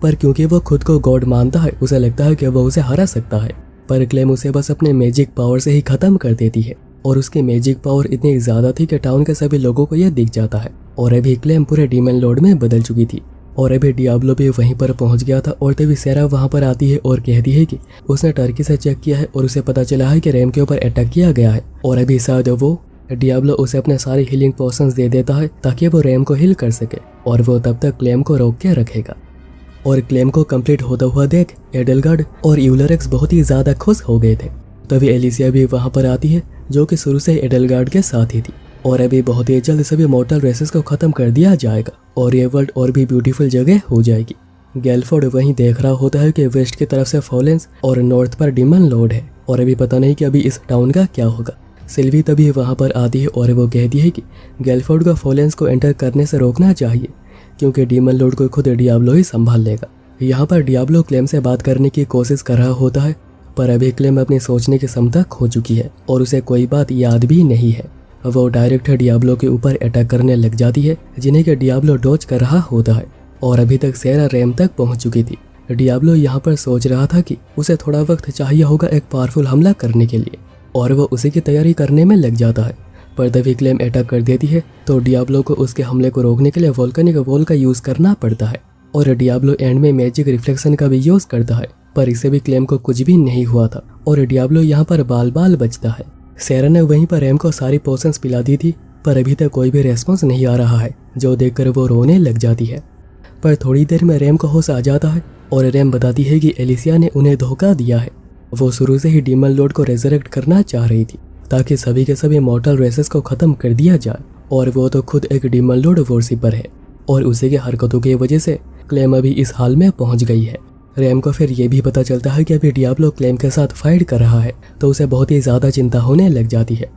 पर क्योंकि वो खुद को गॉड मानता है उसे लगता है कि वो उसे हरा सकता है, पर क्लेम उसे बस अपने मैजिक पावर से ही खत्म कर देती है। और उसकी मैजिक पावर इतनी ज्यादा थी कि टाउन के सभी लोगों को यह दिख जाता है और अभी क्लेम पूरे डीमन लॉर्ड में बदल चुकी थी। और अभी डियाब्लो भी वहीं पर पहुंच गया था और तभी सेरा वहां पर आती है और कहती है कि उसने टर्की से चेक किया है और उसे पता चला है कि रैम के ऊपर अटैक किया गया है और अभी शायद वो डियाब्लो उसे अपने सारी हीलिंग पोशंस दे देता है ताकि वो रैम को हील कर सके और वो तब तक क्लेम को रोक के रखेगा। और क्लेम को कंप्लीट होता हुआ देख एडलगार्ड और यूलरेक्स बहुत ही ज्यादा खुश हो गए थे। तभी एलिसिया भी वहां पर आती है जो कि शुरू से एडलगार्ड के साथ ही थी और अभी बहुत ही जल्द सभी मॉर्टल रेसेस को खत्म कर दिया जाएगा और ये वर्ल्ड और भी ब्यूटीफुल जगह हो जाएगी। गैलफोर्ड वहीं देख रहा होता है कि वेस्ट की तरफ से फॉलेंस और नॉर्थ पर डीमन लॉर्ड है और अभी पता नहीं कि अभी इस टाउन का क्या होगा। सिल्वी तभी वहां पर आती है और वो कहती है कि गैलफोर्ड को फॉलेंस को एंटर करने से रोकना चाहिए क्योंकि डीमन लॉर्ड को खुद डियाब्लो ही संभाल लेगा। यहाँ पर डियाब्लो क्लेम से बात करने की कोशिश कर रहा होता है पर अभी क्लेम अपनी सोचने की क्षमता खो चुकी है और उसे कोई बात याद भी नहीं है। वो डायरेक्ट डियाब्लो के ऊपर अटैक करने लग जाती है जिन्हें कि डियाब्लो डॉज कर रहा होता है और अभी तक सेरा रैम तक पहुंच चुकी थी। डियाब्लो यहाँ पर सोच रहा था कि उसे थोड़ा वक्त चाहिए होगा एक पावरफुल हमला करने के लिए और वो उसी की तैयारी करने में लग जाता है, पर तभी क्लेम अटैक कर देती है तो डियाब्लो को उसके हमले को रोकने के लिए वोल्केनिक वॉल का यूज करना पड़ता है और डियाब्लो एंड में मैजिक रिफ्लेक्शन का भी यूज करता है, पर इससे भी क्लेम को कुछ भी नहीं हुआ था और डियाब्लो यहाँ पर बाल बाल बचता है। सेरा ने वहीं पर रैम को सारी पोशंस पिला दी थी पर अभी तक कोई भी रेस्पॉन्स नहीं आ रहा है जो देखकर वो रोने लग जाती है। पर थोड़ी देर में रैम को होश आ जाता है और रैम बताती है कि एलिसिया ने उन्हें धोखा दिया है। वो शुरू से ही डीमन लॉर्ड को रेजरेक्ट करना चाह रही थी ताकि सभी के सभी मॉर्टल रेसेस को खत्म कर दिया जाए और वो तो खुद एक डीमन लॉर्ड वॉरशिपर है और उसी के हरकतों की वजह से क्लेम अभी इस हाल में पहुंच गई है। रैम को फिर ये भी पता चलता है कि अभी डियाब्लो क्लेम के साथ फाइट कर रहा है तो उसे बहुत ही ज़्यादा चिंता होने लग जाती है।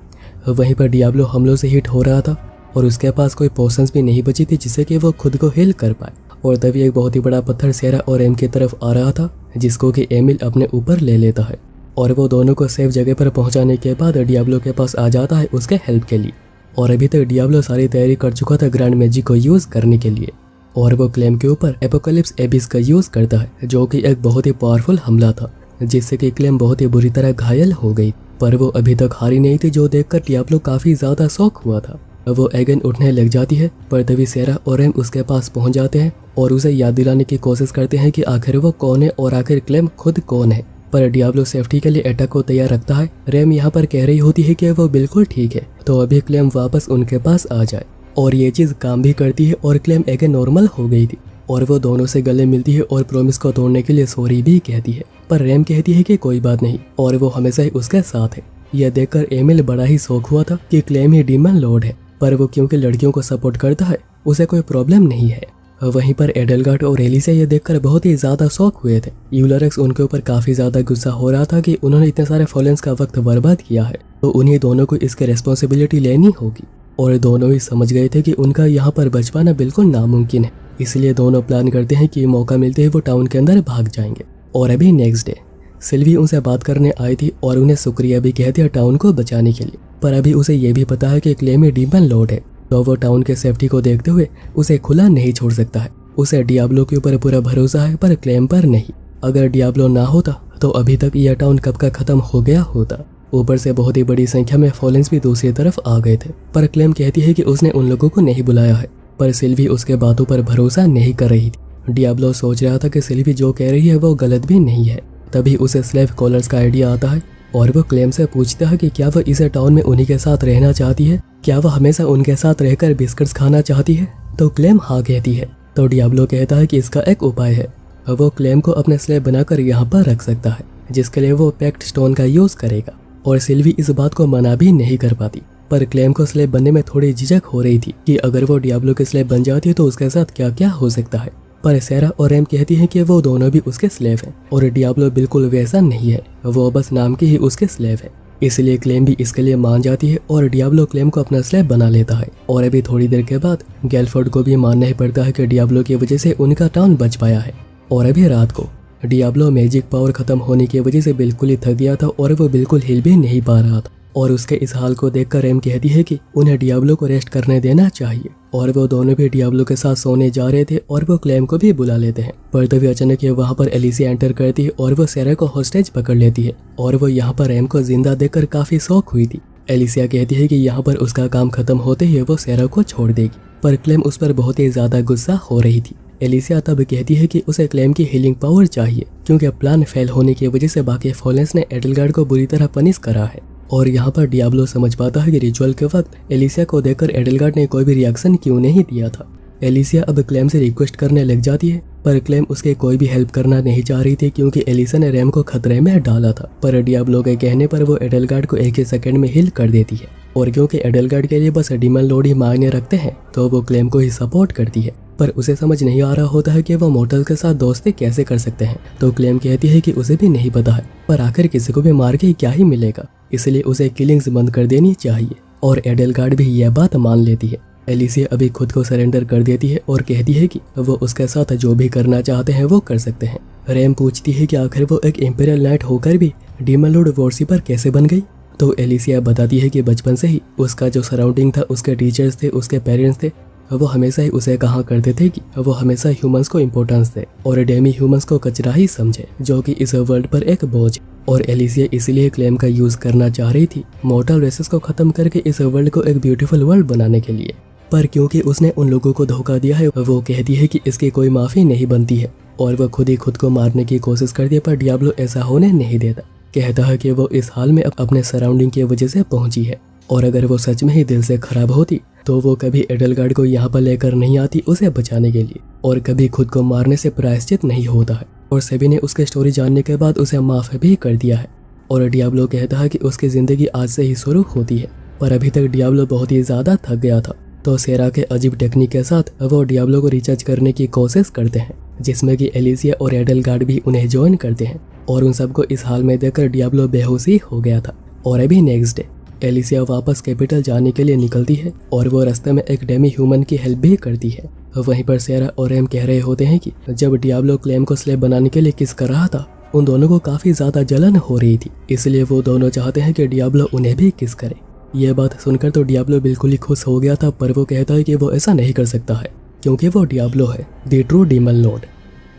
वहीं पर डियाब्लो हमलों से हिट हो रहा था और उसके पास कोई पोशंस भी नहीं बची थी जिससे कि वो खुद को हील कर पाए और तभी एक बहुत ही बड़ा पत्थर सेरा और एम की तरफ आ रहा था जिसको कि एमिल अपने ऊपर ले लेता है और वो दोनों को सेफ जगह पर पहुंचाने के बाद डियाब्लो के पास आ जाता है उसके हेल्प के लिए। और अभी तक डियाब्लो सारी तैयारी कर चुका था ग्रैंड मैजिक को यूज़ करने के लिए, और वो क्लेम के ऊपर एपोकलिप्स एबिस का यूज़ करता है, जो कि एक बहुत ही पावरफुल हमला था, जिससे कि क्लेम बहुत ही बुरी तरह घायल हो गई। पर वो अभी तक हारी नहीं थी, जो देखकर डियाब्लो काफ़ी ज़्यादा शॉक हुआ था। वो अगेन उठने लग जाती है, पर तभी सेरा और रैम उसके पास पहुंच जाते हैं और उसे याद दिलाने की कोशिश करते हैं कि आखिर वो कौन है और आखिर क्लेम खुद कौन है। पर डियाब्लो सेफ्टी के लिए अटैक को तैयार रखता है। रैम यहाँ पर कह रही होती है कि वो बिल्कुल ठीक है, तो अभी क्लेम वापस उनके पास आ जाए, और ये चीज़ काम भी करती है और क्लेम अगेन नॉर्मल हो गई थी, और वो दोनों से गले मिलती है और प्रॉमिस को तोड़ने के लिए सॉरी भी कहती है। पर रैम कहती है कि कोई बात नहीं, और वो हमेशा ही उसके साथ है। यह देखकर एमिल बड़ा ही शौक हुआ था कि क्लेम ही डीमन लॉर्ड है, पर वो क्योंकि लड़कियों को सपोर्ट करता है उसे कोई प्रॉब्लम नहीं है। वहीं पर एडेलगार्ड और एलिसिया ये देखकर बहुत ही ज़्यादा शौक हुए थे। यूलरेक्स उनके ऊपर काफ़ी ज़्यादा गुस्सा हो रहा था कि उन्होंने इतने सारे फॉलेंस का वक्त बर्बाद किया है, तो उन्हीं दोनों को इसकी रिस्पॉन्सिबिलिटी लेनी होगी। और दोनों ही समझ गए थे कि उनका यहाँ पर बच पाना बिल्कुल नामुमकिन है, इसलिए दोनों प्लान करते हैं कि मौका मिलते ही वो टाउन के अंदर भाग जाएंगे। और अभी नेक्स्ट डे सिल्वी उनसे बात करने आई थी और उन्हें शुक्रिया भी कह दिया टाउन को बचाने के लिए, पर अभी उसे ये भी पता है कि क्लेम डीमन लॉर्ड है, तो वो टाउन के सेफ्टी को देखते हुए उसे खुला नहीं छोड़ सकता है। उसे डियाब्लो के ऊपर पूरा भरोसा है, पर क्लेम पर नहीं। अगर डियाब्लो ना होता तो अभी तक यह टाउन कब का खत्म हो गया होता। ऊपर से बहुत ही बड़ी संख्या में फॉलेंस भी दूसरी तरफ आ गए थे, पर क्लेम कहती है कि उसने उन लोगों को नहीं बुलाया है, पर सिल्वी उसके बातों पर भरोसा नहीं कर रही थी। डियाब्लो सोच रहा था कि सिल्वी जो कह रही है वो गलत भी नहीं है। तभी उसे स्लेव कॉलर्स का आइडिया आता है और वो क्लेम से पूछता है कि क्या वह इस टाउन में उन्हीं के साथ रहना चाहती है, क्या वह हमेशा उनके साथ रहकर बिस्किट्स खाना चाहती है। तो क्लेम हाँ कहती है। तो डियाब्लो कहता है कि इसका एक उपाय है, वो क्लेम को अपने स्लेव बनाकर यहाँ पर रख सकता है, जिसके लिए वो पैक्ट स्टोन का यूज करेगा। और सिल्वी इस बात को मना भी नहीं कर पाती, पर क्लेम को स्लेव बनने में थोड़ी झिझक हो रही थी कि अगर वो डियाब्लो के स्लेव बन जाती है तो उसके साथ क्या क्या हो सकता है। पर सेरा और रैम कहती हैं कि वो दोनों भी उसके स्लेव हैं, और डियाब्लो बिल्कुल वैसा नहीं है, वो बस नाम के ही उसके स्लेव है। इसलिए क्लेम भी इसके लिए मान जाती है और डियाब्लो क्लेम को अपना स्लेव बना लेता है। और अभी थोड़ी देर के बाद गैलफोर्ड को भी मानना ही पड़ता है कि डियाब्लो की वजह से उनका टाउन बच पाया है। और अभी रात को डियाब्लो मैजिक पावर खत्म होने की वजह से बिल्कुल ही थक गया था और वो बिल्कुल हिल भी नहीं पा रहा था। और उसके इस हाल को देखकर रैम कहती है कि उन्हें डियाब्लो को रेस्ट करने देना चाहिए, और वो दोनों भी डियाब्लो के साथ सोने जा रहे थे और वो क्लेम को भी बुला लेते हैं। पर तभी अचानक वहाँ पर एलिसिया एंटर करती है और वो सेरा को हॉस्टेज पकड़ लेती है, और वो यहाँ पर रैम को जिंदा देखकर काफी शौक हुई थी। एलिसिया कहती है कि यहाँ पर उसका काम खत्म होते ही वो सेरा को छोड़ देगी, पर क्लेम उस पर बहुत ही ज्यादा गुस्सा हो रही थी। एलिसिया तब कहती है कि उसे क्लेम की हीलिंग पावर चाहिए, क्योंकि प्लान फेल होने की वजह से बाकी फॉलेंस ने एडलगार्ड को बुरी तरह पनिश करा है। और यहाँ पर डियाब्लो समझ पाता है कि रिचुअल के वक्त एलिसिया को देखकर एडलगार्ड ने कोई भी रिएक्शन क्यों नहीं दिया था। एलिसिया अब क्लेम से रिक्वेस्ट करने लग जाती है, पर क्लेम उसके कोई भी हेल्प करना नहीं चाह रही थी, क्योंकि एलिसिया ने रैम को खतरे में डाला था। पर डियाब्लो के कहने पर वो एडलगार्ड को एक ही सेकंड में हील कर देती है, और क्योंकि एडलगार्ड के लिए बस डीमन लॉर्ड ही मायने रखते हैं, तो वो क्लेम को ही सपोर्ट करती है। पर उसे समझ नहीं आ रहा होता है कि वो मॉर्टल के साथ दोस्ती कैसे कर सकते हैं। तो क्लेम कहती है कि उसे भी नहीं पता है, पर आखिर किसी को भी मार के क्या ही मिलेगा, इसलिए उसे किलिंग्स बंद कर देनी चाहिए। और एडलगार्ड भी यह बात मान लेती है। एलिसिया अभी खुद को सरेंडर कर देती है और कहती है कि वो उसके साथ जो भी करना चाहते हैं वो कर सकते हैं। रैम पूछती है कि आखिर वो एक इंपीरियल नाइट होकर भी डीमन लॉर्ड वॉरशिपर कैसे बन गई। तो एलिसिया बताती है कि बचपन से ही उसका जो सराउंडिंग था, उसके टीचर्स थे, उसके पेरेंट्स थे, वो हमेशा ही उसे कहा करते थे कि वो हमेशा ह्यूमंस को इम्पोर्टेंस दे और डेमी ह्यूमंस को कचरा ही समझे, जो कि इस वर्ल्ड पर एक बोझ। और एलिसिया इसलिए क्लेम का यूज करना चाह रही थी मॉर्टल रेसेस को खत्म करके इस वर्ल्ड को एक ब्यूटीफुल वर्ल्ड बनाने के लिए। पर क्योंकि उसने उन लोगों को धोखा दिया है, वो कहती है कि इसकी कोई माफी नहीं बनती है, और वह खुद ही खुद को मारने की कोशिश करती है। पर डियाब्लो ऐसा होने नहीं देता, कहता है कि वो इस हाल में अपने सराउंडिंग की वजह से पहुंची है, और अगर वो सच में ही दिल से खराब होती तो वो कभी एडलगार्ड को यहाँ पर लेकर नहीं आती उसे बचाने के लिए, और कभी खुद को मारने से प्रायश्चित नहीं होता है। और सभी ने उसकी स्टोरी जानने के बाद उसे माफ भी कर दिया है। और डियाब्लो कहता है कि उसकी जिंदगी आज से ही शुरू होती है, पर अभी तक डियाब्लो बहुत ही ज्यादा थक गया था। तो सेरा के अजीब टेक्निक के साथ वो डियाब्लो को रिचार्ज करने की कोशिश करते हैं, जिसमें कि एलिसिया और एडलगार्ड भी उन्हें ज्वाइन करते हैं, और उन सबको इस हाल में देखकर डियाब्लो बेहोशी हो गया था। और अभी नेक्स्ट डे एलिसिया वापस कैपिटल जाने के लिए निकलती है, और वो रास्ते में एक डेमी ह्यूमन की हेल्प भी करती है। वहीं पर सेरा और रैम कह रहे होते हैं कि जब डियाब्लो क्लेम को स्लेव बनाने के लिए किस कर रहा था, उन दोनों को काफी ज्यादा जलन हो रही थी, इसलिए वो दोनों चाहते हैं कि डियाब्लो उन्हें भी किस करे। यह बात सुनकर तो डियाब्लो बिल्कुल ही खुश हो गया था, पर वो कहता है कि वो ऐसा नहीं कर सकता है क्योंकि वो डियाब्लो है, द ट्रू डीमन लॉर्ड।